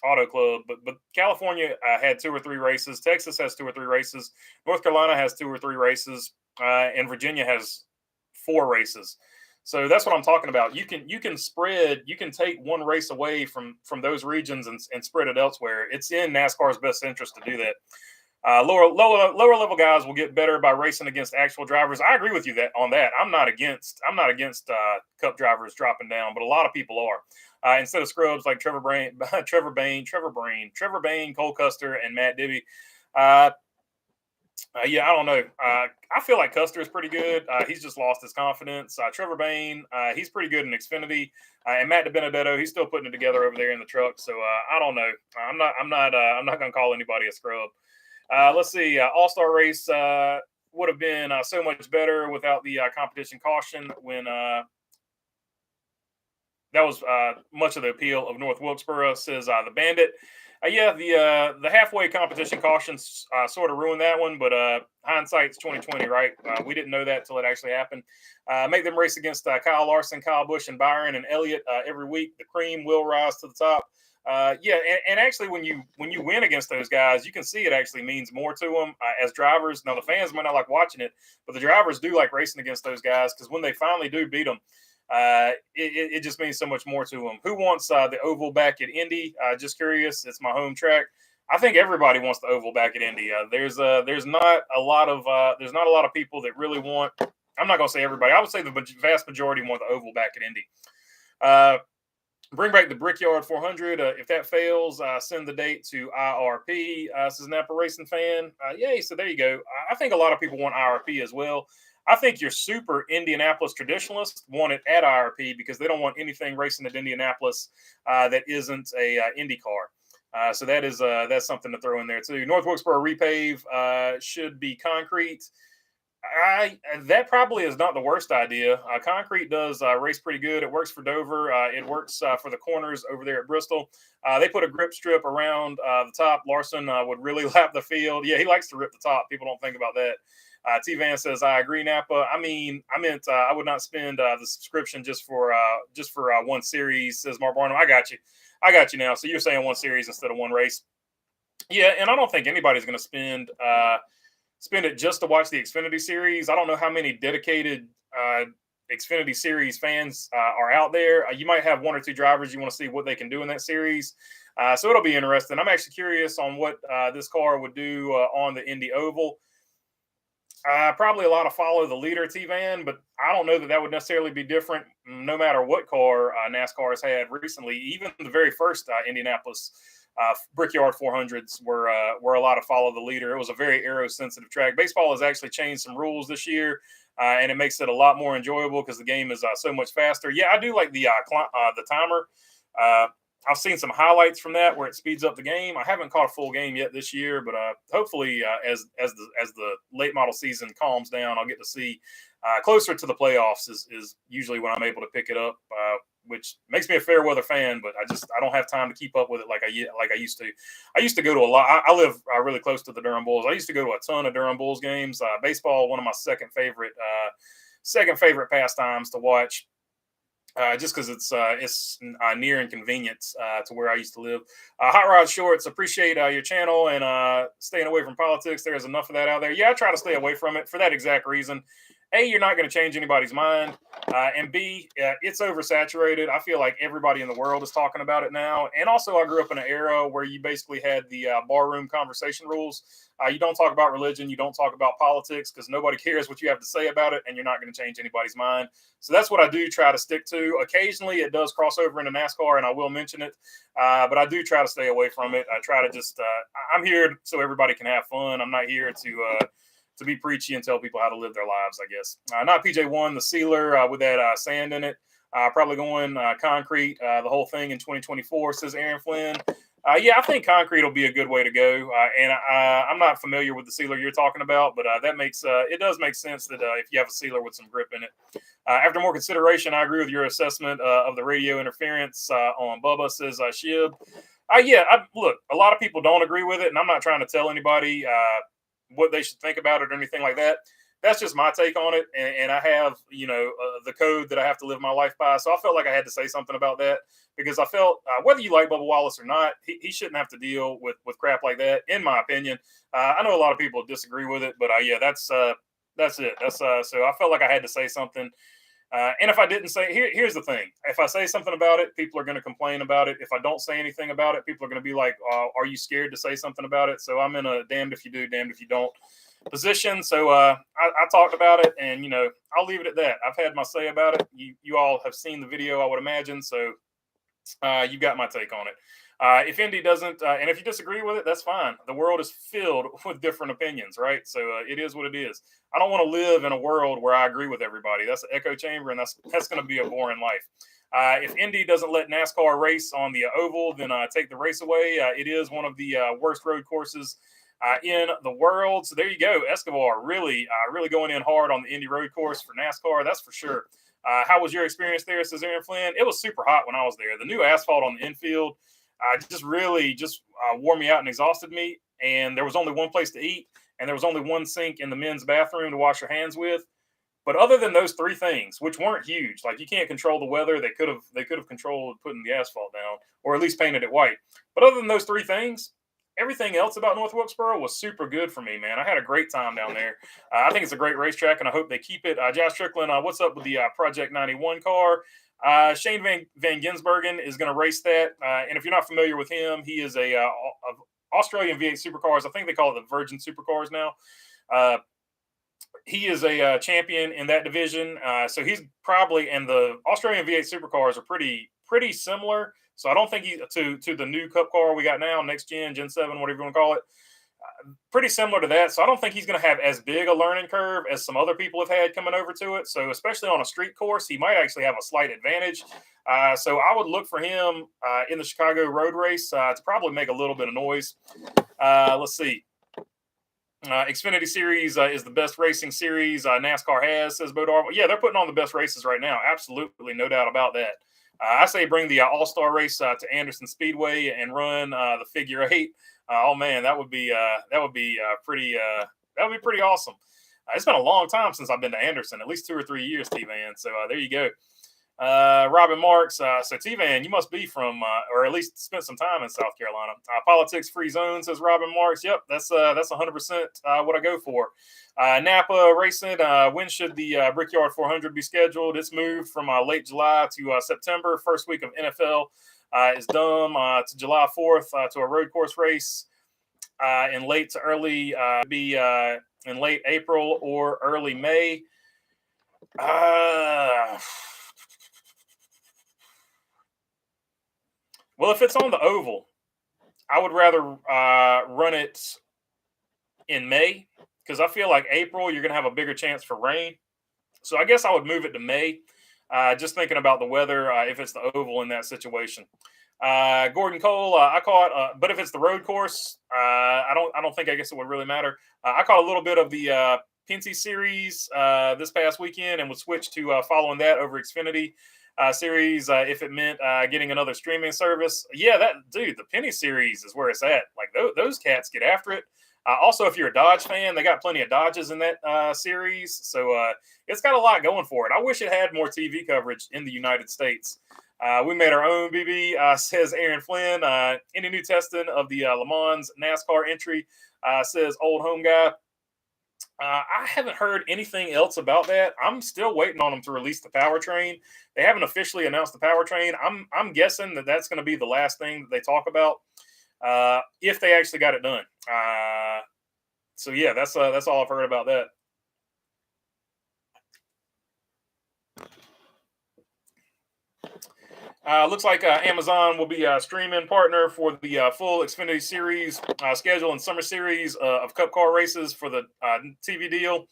Auto Club, but California had 2 or 3 races. Texas has 2 or 3 races. North Carolina has 2 or 3 races, and Virginia has 4 races. So that's what I'm talking about. You can spread. You can take one race away from those regions and spread it elsewhere. It's in NASCAR's best interest to do that. Lower level guys will get better by racing against actual drivers. I agree with you on that. I'm not against Cup drivers dropping down, but a lot of people are. Instead of scrubs like Trevor Bain, Cole Custer, and Matt Dibby. Yeah, I don't know. I feel like Custer is pretty good. He's just lost his confidence. Trevor Bain, he's pretty good in Xfinity, and Matt DiBenedetto, he's still putting it together over there in the truck. So I don't know. I'm not going to call anybody a scrub. Let's see. All-Star race would have been so much better without the competition caution when that was much of the appeal of North Wilkesboro, says the Bandit. Yeah, the halfway competition cautions sort of ruined that one, but hindsight's 2020, right? We didn't know that until it actually happened. Make them race against Kyle Larson, Kyle Busch, and Byron and Elliott every week. The cream will rise to the top. Yeah, and actually, when you win against those guys, you can see it actually means more to them as drivers. Now, the fans might not like watching it, but the drivers do like racing against those guys because when they finally do beat them, it just means so much more to them. Who wants the oval back at Indy? Just curious. It's my home track. I think everybody wants the oval back at Indy. There's not a lot of people that really want. I'm not going to say everybody. I would say the vast majority want the oval back at Indy. Bring back the Brickyard 400. If that fails, send the date to IRP. This is an Napa Racing fan. Yay, so there you go. I think a lot of people want IRP as well. I think your super Indianapolis traditionalists want it at IRP because they don't want anything racing at Indianapolis that isn't a Indy car. So that's something to throw in there too. North Wilkesboro repave should be concrete. That probably is not the worst idea. Concrete does race pretty good. It works for Dover. It works for the corners over there at Bristol. They put a grip strip around the top. Larson would really lap the field. Yeah, he likes to rip the top. People don't think about that. T-Van says, I agree, Napa. I meant I would not spend the subscription just for one series, says Mark Barnum. I got you now. So you're saying one series instead of one race. Yeah, and I don't think anybody's going to spend it just to watch the Xfinity Series. I don't know how many dedicated Xfinity Series fans are out there. You might have one or two drivers you want to see what they can do in that series. So it'll be interesting. I'm actually curious on what this car would do on the Indy Oval. Probably a lot of follow the leader T-Van, but I don't know that would necessarily be different no matter what car NASCAR has had recently. Even the very first Indianapolis Brickyard 400s were a lot of follow the leader. It was a very aero sensitive track. Baseball has actually changed some rules this year, and it makes it a lot more enjoyable because the game is so much faster. Yeah, I do like the timer. I've seen some highlights from that where it speeds up the game. I haven't caught a full game yet this year, but hopefully as the late model season calms down, I'll get to see closer to the playoffs is usually when I'm able to pick it up. Which makes me a fair weather fan, but I don't have time to keep up with it like I used to. I used to go to a lot. I live really close to the Durham Bulls. I used to go to a ton of Durham Bulls games. Baseball, one of my second favorite pastimes to watch, just because it's near and convenient to where I used to live. Hot Rod Shorts, appreciate your channel and staying away from politics. There's enough of that out there. Yeah, I try to stay away from it for that exact reason. A, you're not going to change anybody's mind. And B, it's oversaturated. I feel like everybody in the world is talking about it now. And also, I grew up in an era where you basically had the barroom conversation rules. You don't talk about religion. You don't talk about politics because nobody cares what you have to say about it. And you're not going to change anybody's mind. So that's what I do try to stick to. Occasionally, it does cross over into NASCAR, and I will mention it. But I do try to stay away from it. I try to just I'm here so everybody can have fun. I'm not here to be preachy and tell people how to live their lives, I guess. Not PJ1, the sealer with that sand in it. Probably going concrete, the whole thing in 2024, says Aaron Flynn. Yeah, I think concrete will be a good way to go. And I'm not familiar with the sealer you're talking about, but it does make sense that if you have a sealer with some grip in it. After more consideration, I agree with your assessment of the radio interference on Bubba, says Shib. Look, a lot of people don't agree with it, and I'm not trying to tell anybody what they should think about it or anything like that. That's just my take on it. And I have, the code that I have to live my life by. So I felt like I had to say something about that because I felt whether you like Bubba Wallace or not, he shouldn't have to deal with crap like that, in my opinion. I know a lot of people disagree with it, but that's it. So I felt like I had to say something. And if I didn't say, here's the thing. If I say something about it, people are going to complain about it. If I don't say anything about it, people are going to be like, are you scared to say something about it? So I'm in a damned if you do, damned if you don't position. So I talked about it, and, I'll leave it at that. I've had my say about it. You all have seen the video, I would imagine. So you got my take on it. If Indy doesn't, and if you disagree with it, that's fine. The world is filled with different opinions, right? So it is what it is. I don't want to live in a world where I agree with everybody. That's an echo chamber, and that's going to be a boring life. If Indy doesn't let NASCAR race on the oval, then take the race away. It is one of the worst road courses in the world. So there you go. Escobar really going in hard on the Indy road course for NASCAR. That's for sure. How was your experience there, says Aaron Flynn? It was super hot when I was there. The new asphalt on the infield just wore me out and exhausted me. And there was only one place to eat, and there was only one sink in the men's bathroom to wash your hands with. But other than those three things, which weren't huge, like you can't control the weather, they could have controlled putting the asphalt down or at least painted it white. But other than those three things, everything else about North Wilkesboro was super good for me, man. I had a great time down there. I think it's a great racetrack, and I hope they keep it. Josh Strickland, what's up with the Project 91 car? Shane Van Ginsbergen is going to race that. And if you're not familiar with him, he is a Australian V8 Supercars. I think they call it the Virgin Supercars now. He is a champion in that division. So he's probably, and the Australian V8 Supercars are pretty similar. So I don't think he to the new Cup car we got now, next gen, Gen 7, whatever you want to call it. Pretty similar to that. So I don't think he's going to have as big a learning curve as some other people have had coming over to it. So especially on a street course, he might actually have a slight advantage. So I would look for him in the Chicago road race to probably make a little bit of noise. Let's see. Xfinity Series is the best racing series NASCAR has, says Bo Darwell. Yeah, they're putting on the best races right now. Absolutely, no doubt about that. I say bring the All-Star race to Anderson Speedway and run the figure 8. Oh man, that would be pretty awesome. It's been a long time since I've been to Anderson, at least 2 or 3 years, T-Van. So there you go. Robin Marks. So T-Van, you must be from, or at least spent some time in South Carolina. Politics free zone, says Robin Marks. Yep, that's 100% what I go for. Napa Racing. When should the Brickyard 400 be scheduled? It's moved from late July to September. First week of NFL is done to July 4th to a road course race in late to early in late April or early May. Well, if it's on the oval, I would rather run it in May because I feel like April you're going to have a bigger chance for rain. So I guess I would move it to May. Just thinking about the weather, if it's the oval in that situation. Gordon Cole, I caught, but if it's the road course, I don't think I guess it would really matter. I caught a little bit of the Pinty series this past weekend and would switch to following that over Xfinity series if it meant getting another streaming service. Yeah, the Penny series is where it's at. Like those cats get after it. Also, if you're a Dodge fan, they got plenty of Dodges in that series. So it's got a lot going for it. I wish it had more TV coverage in the United States. We made our own, BB, says Aaron Flynn. Any new testing of the Le Mans NASCAR entry, says Old Home Guy. I haven't heard anything else about that. I'm still waiting on them to release the powertrain. They haven't officially announced the powertrain. I'm guessing that that's going to be the last thing that they talk about if they actually got it done. So yeah, that's all I've heard about that. Looks like Amazon will be a streaming partner for the full Xfinity Series schedule and summer series of Cup car races for the TV deal.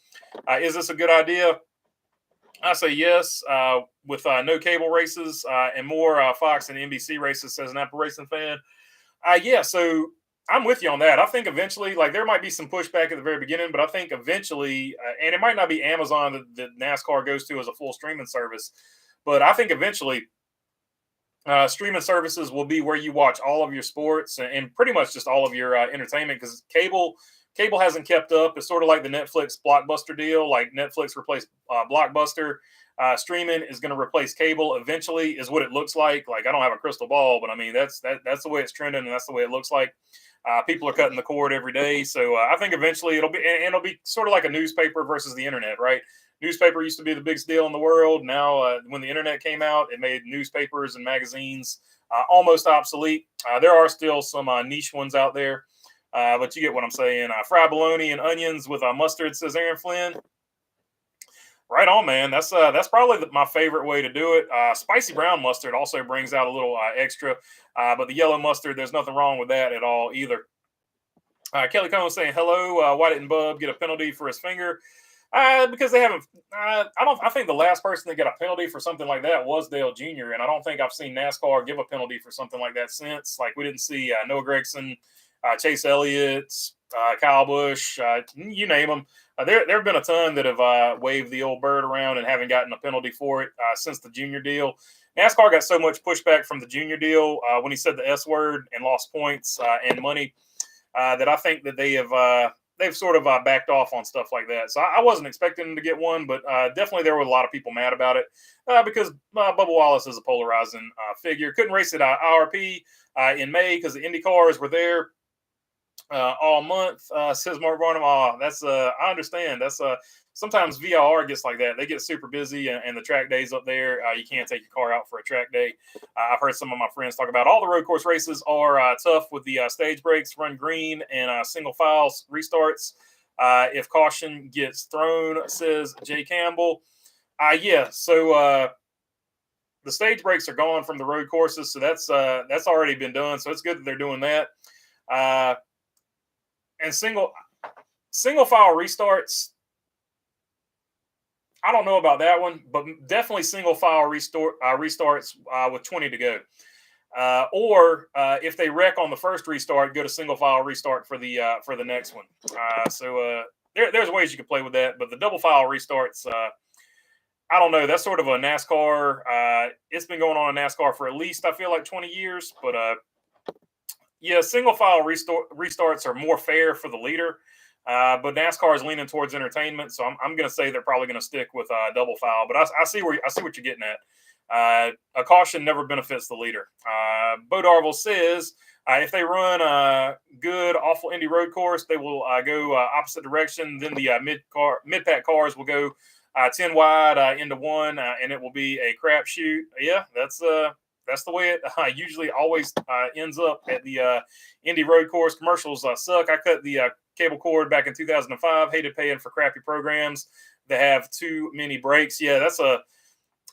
Is this a good idea? I say yes, with no cable races and more Fox and NBC races, says an Apple Racing fan. Yeah, so I'm with you on that. I think eventually, like there might be some pushback at the very beginning, but I think eventually, and it might not be Amazon that NASCAR goes to as a full streaming service, but I think eventually streaming services will be where you watch all of your sports and pretty much just all of your entertainment because cable hasn't kept up. It's sort of like the Netflix Blockbuster deal. Like Netflix replaced Blockbuster. Streaming is going to replace cable eventually is what it looks like. Like I don't have a crystal ball, but I mean, that's the way it's trending and that's the way it looks like. People are cutting the cord every day. So I think eventually it'll be sort of like a newspaper versus the internet, right? Newspaper used to be the biggest deal in the world. Now, when the internet came out, it made newspapers and magazines almost obsolete. There are still some niche ones out there, but you get what I'm saying. Fried bologna and onions with mustard, says Aaron Flynn. Right on, man. That's probably my favorite way to do it. Spicy brown mustard also brings out a little extra, but the yellow mustard, there's nothing wrong with that at all either. Kelly Cohen saying hello. Why didn't Bub get a penalty for his finger? Because they haven't. I think the last person that got a penalty for something like that was Dale Jr. And I don't think I've seen NASCAR give a penalty for something like that since. Like we didn't see Noah Gragson, Chase Elliott, Kyle Busch, you name them. There have been a ton that have waved the old bird around and haven't gotten a penalty for it since the junior deal. NASCAR got so much pushback from the junior deal when he said the S word and lost points and money that I think that they have they've sort of backed off on stuff like that. So I wasn't expecting them to get one, but definitely there were a lot of people mad about it because Bubba Wallace is a polarizing figure. Couldn't race at IRP in May because the Indy cars were there all month. Says Mark Barnum. That's I understand. That's sometimes VIR gets like that. They get super busy, and the track days up there, you can't take your car out for a track day. I've heard some of my friends talk about all the road course races are tough with the stage breaks, run green, and single files restarts. If caution gets thrown, says Jay Campbell. Yeah. So the stage breaks are gone from the road courses, so that's already been done. So it's good that they're doing that. And single file restarts, I don't know about that one, but definitely single file restarts with 20 to go. Or if they wreck on the first restart, go to single file restart for the next one. So there's ways you can play with that, but the double file restarts, I don't know. That's sort of a NASCAR. It's been going on in NASCAR for at least, I feel like, 20 years. But yeah, single file restarts are more fair for the leader. But NASCAR is leaning towards entertainment, so I'm going to say they're probably going to stick with double file. But I see what you're getting at. A caution never benefits the leader. Bo Darville says if they run a good, awful Indy road course, they will go opposite direction. Then the mid-pack cars will go 10 wide into one, and it will be a crapshoot. Yeah, that's the way it usually always ends up at the Indy road course. Commercials suck. I cut the cable cord back in 2005. Hated paying for crappy programs that have too many breaks. Yeah, that's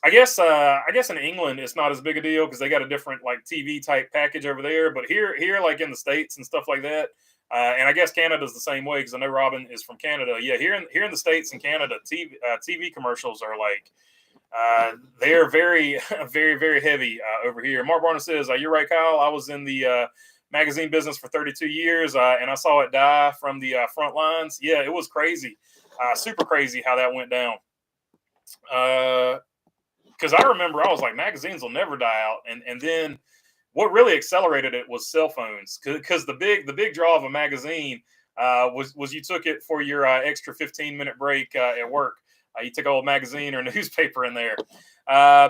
I guess in England it's not as big a deal because they got a different like TV type package over there. But here like in the States and stuff like that, and I guess Canada's the same way because I know Robin is from Canada. Yeah, here in the States and Canada, TV commercials are like. They're very, very, very heavy over here. Mark Barnum says, "You're right, Kyle. I was in the magazine business for 32 years, and I saw it die from the front lines. Yeah, it was crazy, super crazy how that went down. Because I remember I was like, magazines will never die out, and then what really accelerated it was cell phones, because the big draw of a magazine was you took it for your extra 15-minute break at work." You took an old magazine or newspaper in there.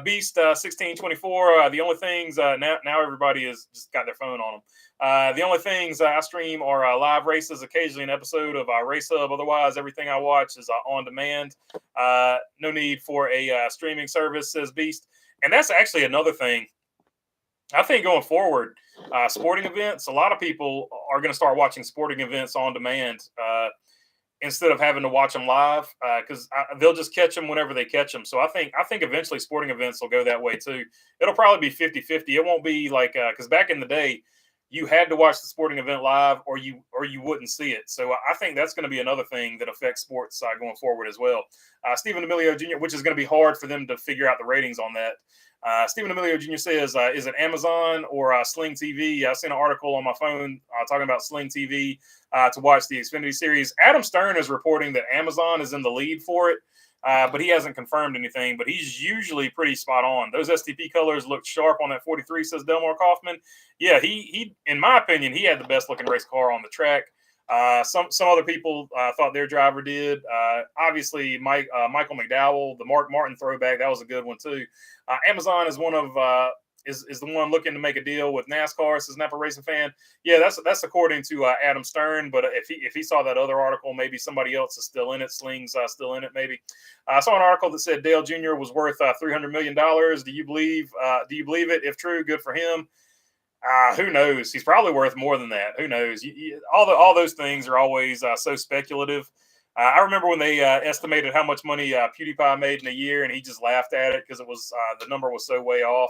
Beast 1624. The only things now everybody has just got their phone on them. The only things I stream are live races, occasionally an episode of Race Hub. Otherwise, everything I watch is on demand. No need for a streaming service, says Beast. And that's actually another thing. I think going forward, sporting events, a lot of people are going to start watching sporting events on demand. Instead of having to watch them live, because they'll just catch them whenever they catch them. So I think eventually sporting events will go that way too. It'll probably be 50-50. It won't be like because back in the day, you had to watch the sporting event live or you wouldn't see it. So I think that's going to be another thing that affects sports going forward as well. Stephen Emilio Jr., which is going to be hard for them to figure out the ratings on that. Stephen Emilio Jr. says, is it Amazon or Sling TV? I seen an article on my phone talking about Sling TV to watch the Xfinity Series. Adam Stern is reporting that Amazon is in the lead for it, but he hasn't confirmed anything. But he's usually pretty spot on. Those STP colors looked sharp on that 43, says Delmar Kaufman. Yeah, he in my opinion, he had the best looking race car on the track. Some other people thought their driver did. Obviously, Michael McDowell, the Mark Martin throwback, that was a good one too. Amazon is one of is the one looking to make a deal with NASCAR, says Napa Racing Fan. Yeah, that's according to Adam Stern. But if he saw that other article, maybe somebody else is still in it. Sling's still in it, maybe. I saw an article that said Dale Jr. was worth $300 million. Do you believe it? If true, good for him. Who knows? He's probably worth more than that. Who knows? All those things are always so speculative. I remember when they estimated how much money PewDiePie made in a year, and he just laughed at it because it was the number was so way off.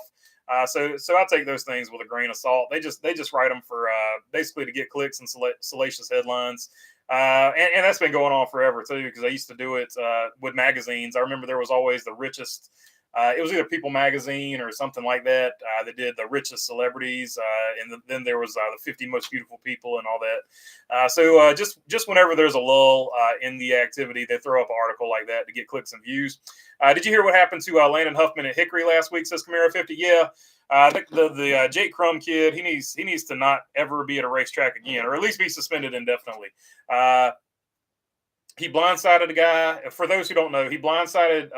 So I take those things with a grain of salt. They just write them for basically to get clicks and salacious headlines. And that's been going on forever too, because I used to do it with magazines. I remember there was always the richest. It was either People Magazine or something like that that did the richest celebrities, and then there was the 50 most beautiful people and all that. So just whenever there's a lull in the activity, they throw up an article like that to get clicks and views. Did you hear what happened to Landon Huffman at Hickory last week? Says Camaro 50. Yeah, the Jake Crum kid, he needs to not ever be at a racetrack again, or at least be suspended indefinitely. he blindsided a guy. For those who don't know, he blindsided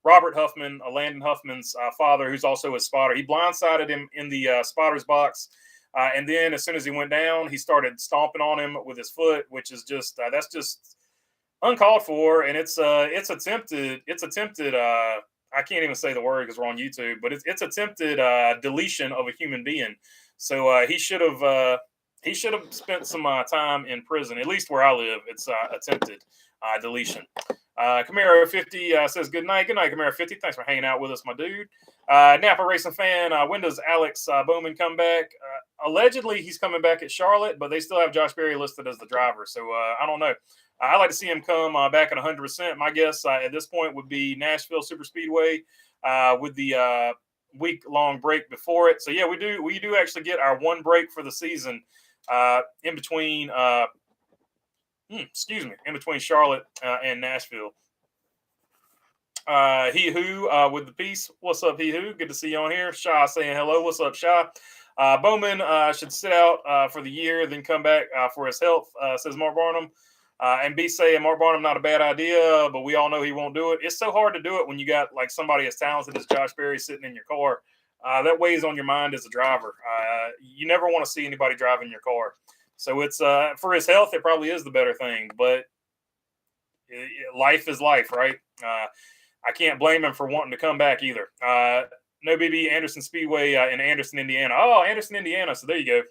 Robert Huffman, Landon Huffman's father, who's also a spotter. He blindsided him in the spotter's box. And then as soon as he went down, he started stomping on him with his foot, which is just that's just uncalled for. And it's attempted. I can't even say the word because we're on YouTube, but it's attempted deletion of a human being. So he should have spent some time in prison. At least where I live, it's attempted deletion. Camaro 50 says good night. Good night, Camaro 50. Thanks for hanging out with us, my dude. Napa Racing Fan. When does Alex Bowman come back? Allegedly, he's coming back at Charlotte, but they still have Josh Berry listed as the driver. So I don't know. I'd like to see him come back at 100%. My guess at this point would be Nashville Super Speedway with the week-long break before it. So yeah, we do actually get our one break for the season in between. In between Charlotte and Nashville. He Who with the piece. What's up, He Who? Good to see you on here. Sha saying hello. What's up, Sha? Bowman should sit out for the year, then come back for his health, says Mark Barnum. And B saying Mark Barnum, not a bad idea, but we all know he won't do it. It's so hard to do it when you got like somebody as talented as Josh Berry sitting in your car. That weighs on your mind as a driver. You never want to see anybody driving your car. So it's for his health, it probably is the better thing. But life is life, right? I can't blame him for wanting to come back either. No BB Anderson Speedway in Anderson, Indiana. Oh, Anderson, Indiana. So there you go.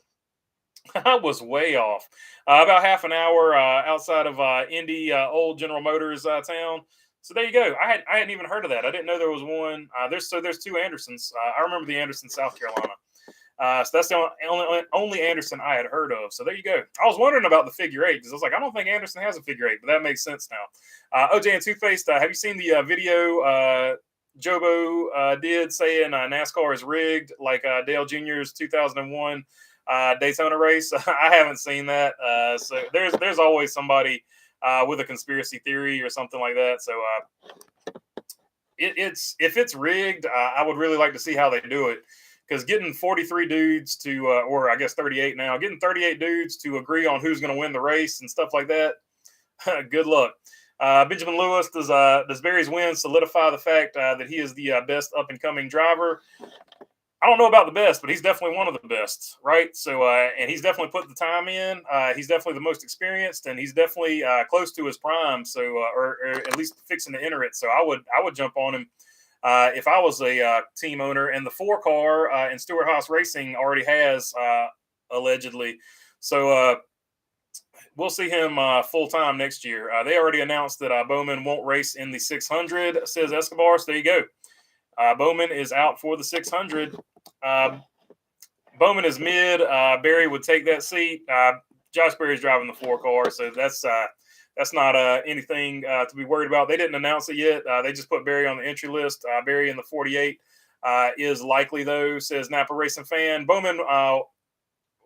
I was way off. About half an hour outside of Indy, old General Motors town. So there you go. I hadn't even heard of that. I didn't know there was one. There's two Andersons. I remember the Anderson, South Carolina. So that's the only Anderson I had heard of. So there you go. I was wondering about the figure eight because I was like, I don't think Anderson has a figure eight, but that makes sense now. OJ and Two-Faced, have you seen the video Jobo did saying NASCAR is rigged like Dale Jr.'s 2001 Daytona race? I haven't seen that. So there's always somebody with a conspiracy theory or something like that. So if it's rigged, I would really like to see how they do it. Because getting 43 dudes to, or I guess 38 now, getting 38 dudes to agree on who's going to win the race and stuff like that, good luck. Benjamin Lewis, does Berry's win solidify the fact that he is the best up-and-coming driver? I don't know about the best, but he's definitely one of the best, right? So, and he's definitely put the time in. He's definitely the most experienced, and he's definitely close to his prime. So, or at least fixing to enter it. So, I would jump on him. If I was a team owner, and the 4-car and Stewart Haas Racing already has allegedly, so we'll see him full time next year. They already announced that Bowman won't race in the 600, says Escobar. So there you go. Bowman is out for the 600. Bowman is mid. Berry would take that seat. Josh Berry's driving the 4-car, so that's not anything to be worried about. They didn't announce it yet. They just put Berry on the entry list. Berry in the 48 is likely, though, says Napa Racing Fan. Bowman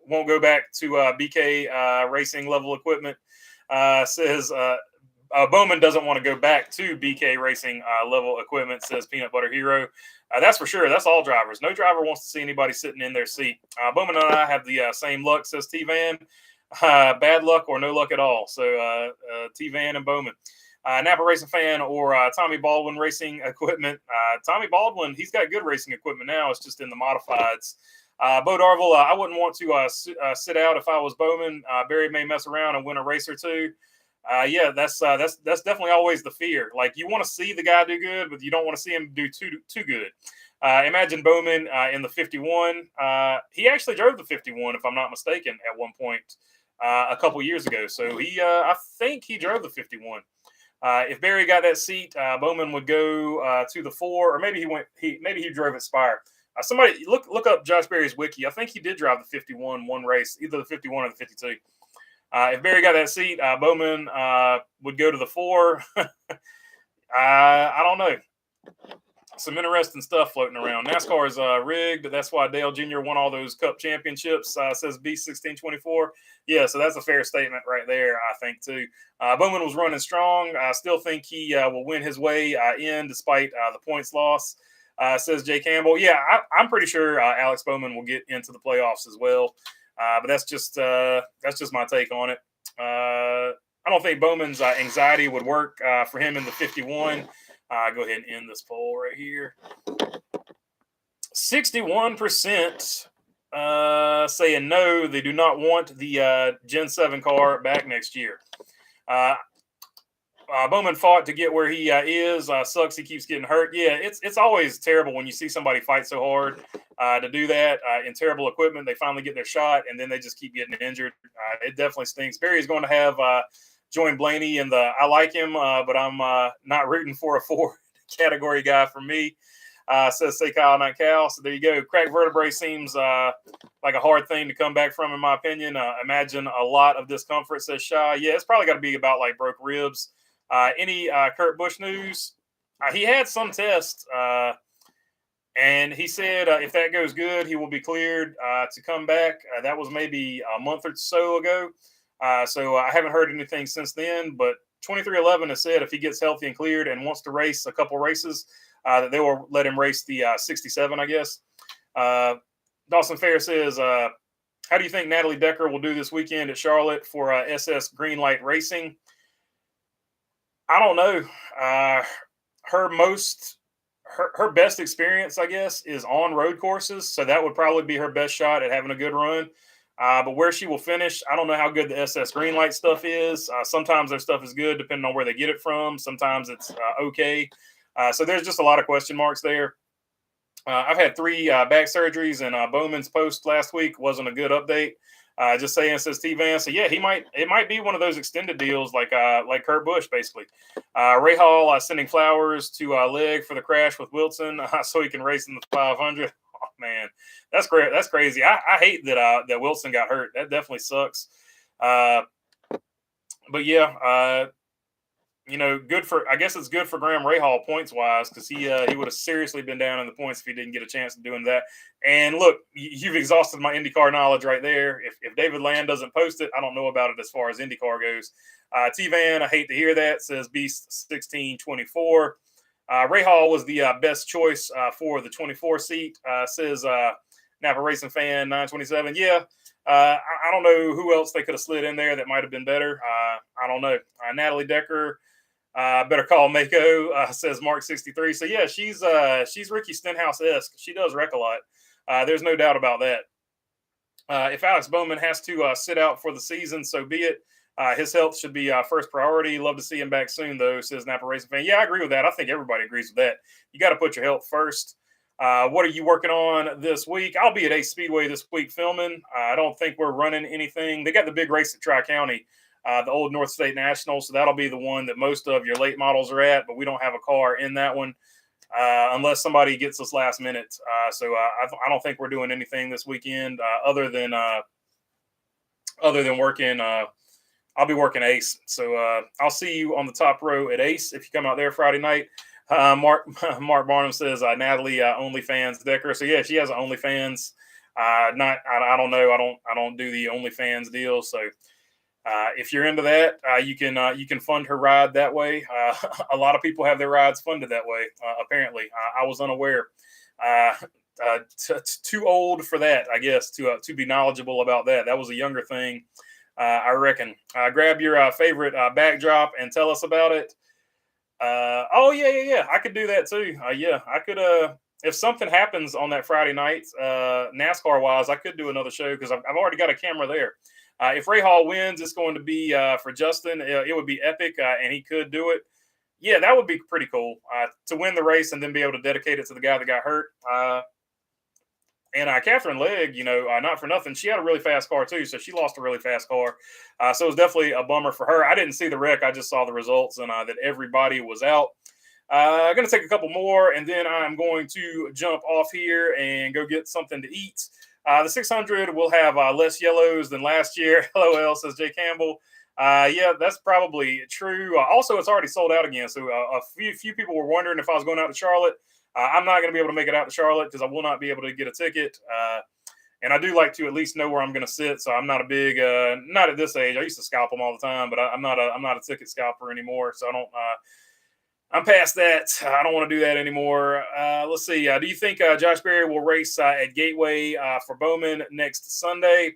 won't go back to BK Racing level equipment, says Bowman doesn't want to go back to BK Racing level equipment, says Peanut Butter Hero. That's for sure. That's all drivers. No driver wants to see anybody sitting in their seat. Bowman and I have the same luck, says T-Van. Bad luck or no luck at all. So T-Van and Bowman. Napa Racing Fan or Tommy Baldwin Racing Equipment. Tommy Baldwin, he's got good racing equipment now. It's just in the modifieds. Bo Darville, I wouldn't want to sit out if I was Bowman. Berry may mess around and win a race or two. Yeah, that's definitely always the fear. Like, you want to see the guy do good, but you don't want to see him do too good. Imagine Bowman in the 51. He actually drove the 51, if I'm not mistaken, at one point a couple years ago. So I think he drove the 51. If Berry got that seat, Bowman would go to the 4, or maybe he drove at Spire. Somebody look up Josh Berry's wiki. I think he did drive the 51 one race, either the 51 or the 52. If Berry got that seat, Bowman would go to the 4. I don't know. Some interesting stuff floating around. NASCAR is rigged. That's why Dale Jr. won all those Cup championships, says B1624. Yeah, so that's a fair statement right there, I think, too. Bowman was running strong. I still think he will win his way in despite the points loss, says Jay Campbell. Yeah, I'm pretty sure Alex Bowman will get into the playoffs as well. But that's just my take on it. I don't think Bowman's anxiety would work for him in the 51. Go ahead and end this poll right here. 61% saying no, they do not want the Gen 7 car back next year. Bowman fought to get where he is. Sucks he keeps getting hurt. Yeah, it's always terrible when you see somebody fight so hard to do that in terrible equipment. They finally get their shot, and then they just keep getting injured. It definitely stinks. Barry's going to have join Blaney in the I like him, but I'm not rooting for a 4 category guy for me. Says say Kyle, not Cal. So there you go. Cracked vertebrae seems like a hard thing to come back from, in my opinion. Imagine a lot of discomfort, says Shy. Yeah, it's probably got to be about like broke ribs. Any Kurt Busch news? He had some tests, and he said if that goes good, he will be cleared to come back. That was maybe a month or so ago. So I haven't heard anything since then, but 2311 has said if he gets healthy and cleared and wants to race a couple races, that they will let him race the 67, I guess. Dawson Fair says, how do you think Natalie Decker will do this weekend at Charlotte for SS Greenlight Racing? I don't know. Her best experience, I guess, is on road courses. So that would probably be her best shot at having a good run. But where she will finish, I don't know how good the SS Greenlight stuff is. Sometimes their stuff is good depending on where they get it from. Sometimes it's okay. So there's just a lot of question marks there. I've had 3 back surgeries, and Bowman's post last week wasn't a good update. Just saying, says T Van. So yeah, it might be one of those extended deals like Kurt Busch, basically. Ray Hall sending flowers to Leg for the crash with Wilson so he can race in the 500. Oh man, that's great. That's crazy. I hate that Wilson got hurt. That definitely sucks. But yeah, I guess it's good for Graham Rahal points wise, because he would have seriously been down in the points if he didn't get a chance of doing that. And look, you've exhausted my IndyCar knowledge right there. If David Land doesn't post it, I don't know about it as far as IndyCar goes. T-Van, I hate to hear that, says Beast 1624. Rahal was the best choice for the 24 seat, says Napa Racing Fan 927. Yeah. I don't know who else they could have slid in there that might have been better. I don't know. Natalie Decker, better call Mako, says Mark 63. So yeah, she's Ricky Stenhouse-esque. She does wreck a lot. There's no doubt about that. If Alex Bowman has to sit out for the season, so be it. His health should be first priority. Love to see him back soon, though, says Napa Racing Fan. Yeah, I agree with that. I think everybody agrees with that. You got to put your health first. What are you working on this week? I'll be at Ace Speedway this week filming. I don't think we're running anything. They got the big race at Tri-County, the old North State National, so that'll be the one that most of your late models are at, but we don't have a car in that one unless somebody gets us last minute. So I don't think we're doing anything this weekend other than working. I'll be working Ace. So I'll see you on the top row at Ace if you come out there Friday night. Mark Barnum says Natalie OnlyFans Decker. So yeah, she has an OnlyFans. I don't know. I don't do the OnlyFans deal. So if you're into that, you can fund her ride that way. A lot of people have their rides funded that way. Apparently, I was unaware. Too old for that, I guess, to be knowledgeable about that. That was a younger thing, I reckon. Grab your favorite backdrop and tell us about it. Oh yeah. I could do that too. Yeah, I could. If something happens on that Friday night, NASCAR wise, I could do another show because I've already got a camera there. If Ray Hall wins, it's going to be for Justin. It would be epic, and he could do it. Yeah, that would be pretty cool to win the race and then be able to dedicate it to the guy that got hurt. And Catherine Legg, not for nothing, she had a really fast car too, so she lost a really fast car. So it was definitely a bummer for her. I didn't see the wreck. I just saw the results and that everybody was out. I'm going to take a couple more, and then I'm going to jump off here and go get something to eat. The 600 will have less yellows than last year. LOL, says Jay Campbell. Yeah, that's probably true. Also, it's already sold out again. So a few people were wondering if I was going out to Charlotte. I'm not going to be able to make it out to Charlotte because I will not be able to get a ticket. And I do like to at least know where I'm going to sit. So I'm not a big, not at this age. I used to scalp them all the time, but I'm not a ticket scalper anymore. So I'm past that. I don't want to do that anymore. Let's see. Do you think Josh Berry will race at Gateway for Bowman next Sunday?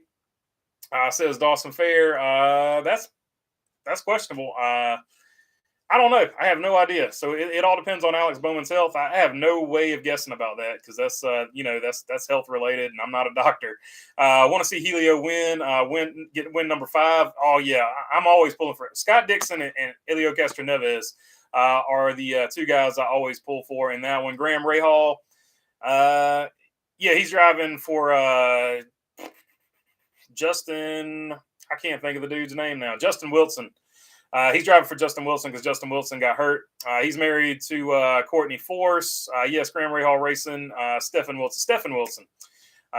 Says Dawson Fair. That's that's questionable. I don't know. I have no idea. So it all depends on Alex Bowman's health. I have no way of guessing about that because that's that's health related, and I'm not a doctor. I want to see Helio win number 5. Oh yeah, I'm always pulling for it. Scott Dixon and Helio Castroneves are the 2 guys I always pull for in that one. Graham Rahal, yeah, he's driving for Justin. I can't think of the dude's name now. Justin Wilson. He's driving for Justin Wilson because Justin Wilson got hurt. He's married to Courtney Force. Yes, Graham Rahal Racing. Stephen Wilson.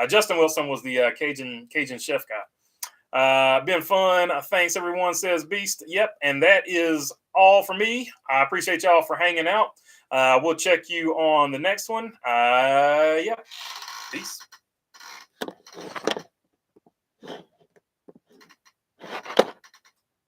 Justin Wilson was the Cajun chef guy. Been fun. Thanks, everyone, says Beast. Yep, and that is all for me. I appreciate y'all for hanging out. We'll check you on the next one. Yeah, peace.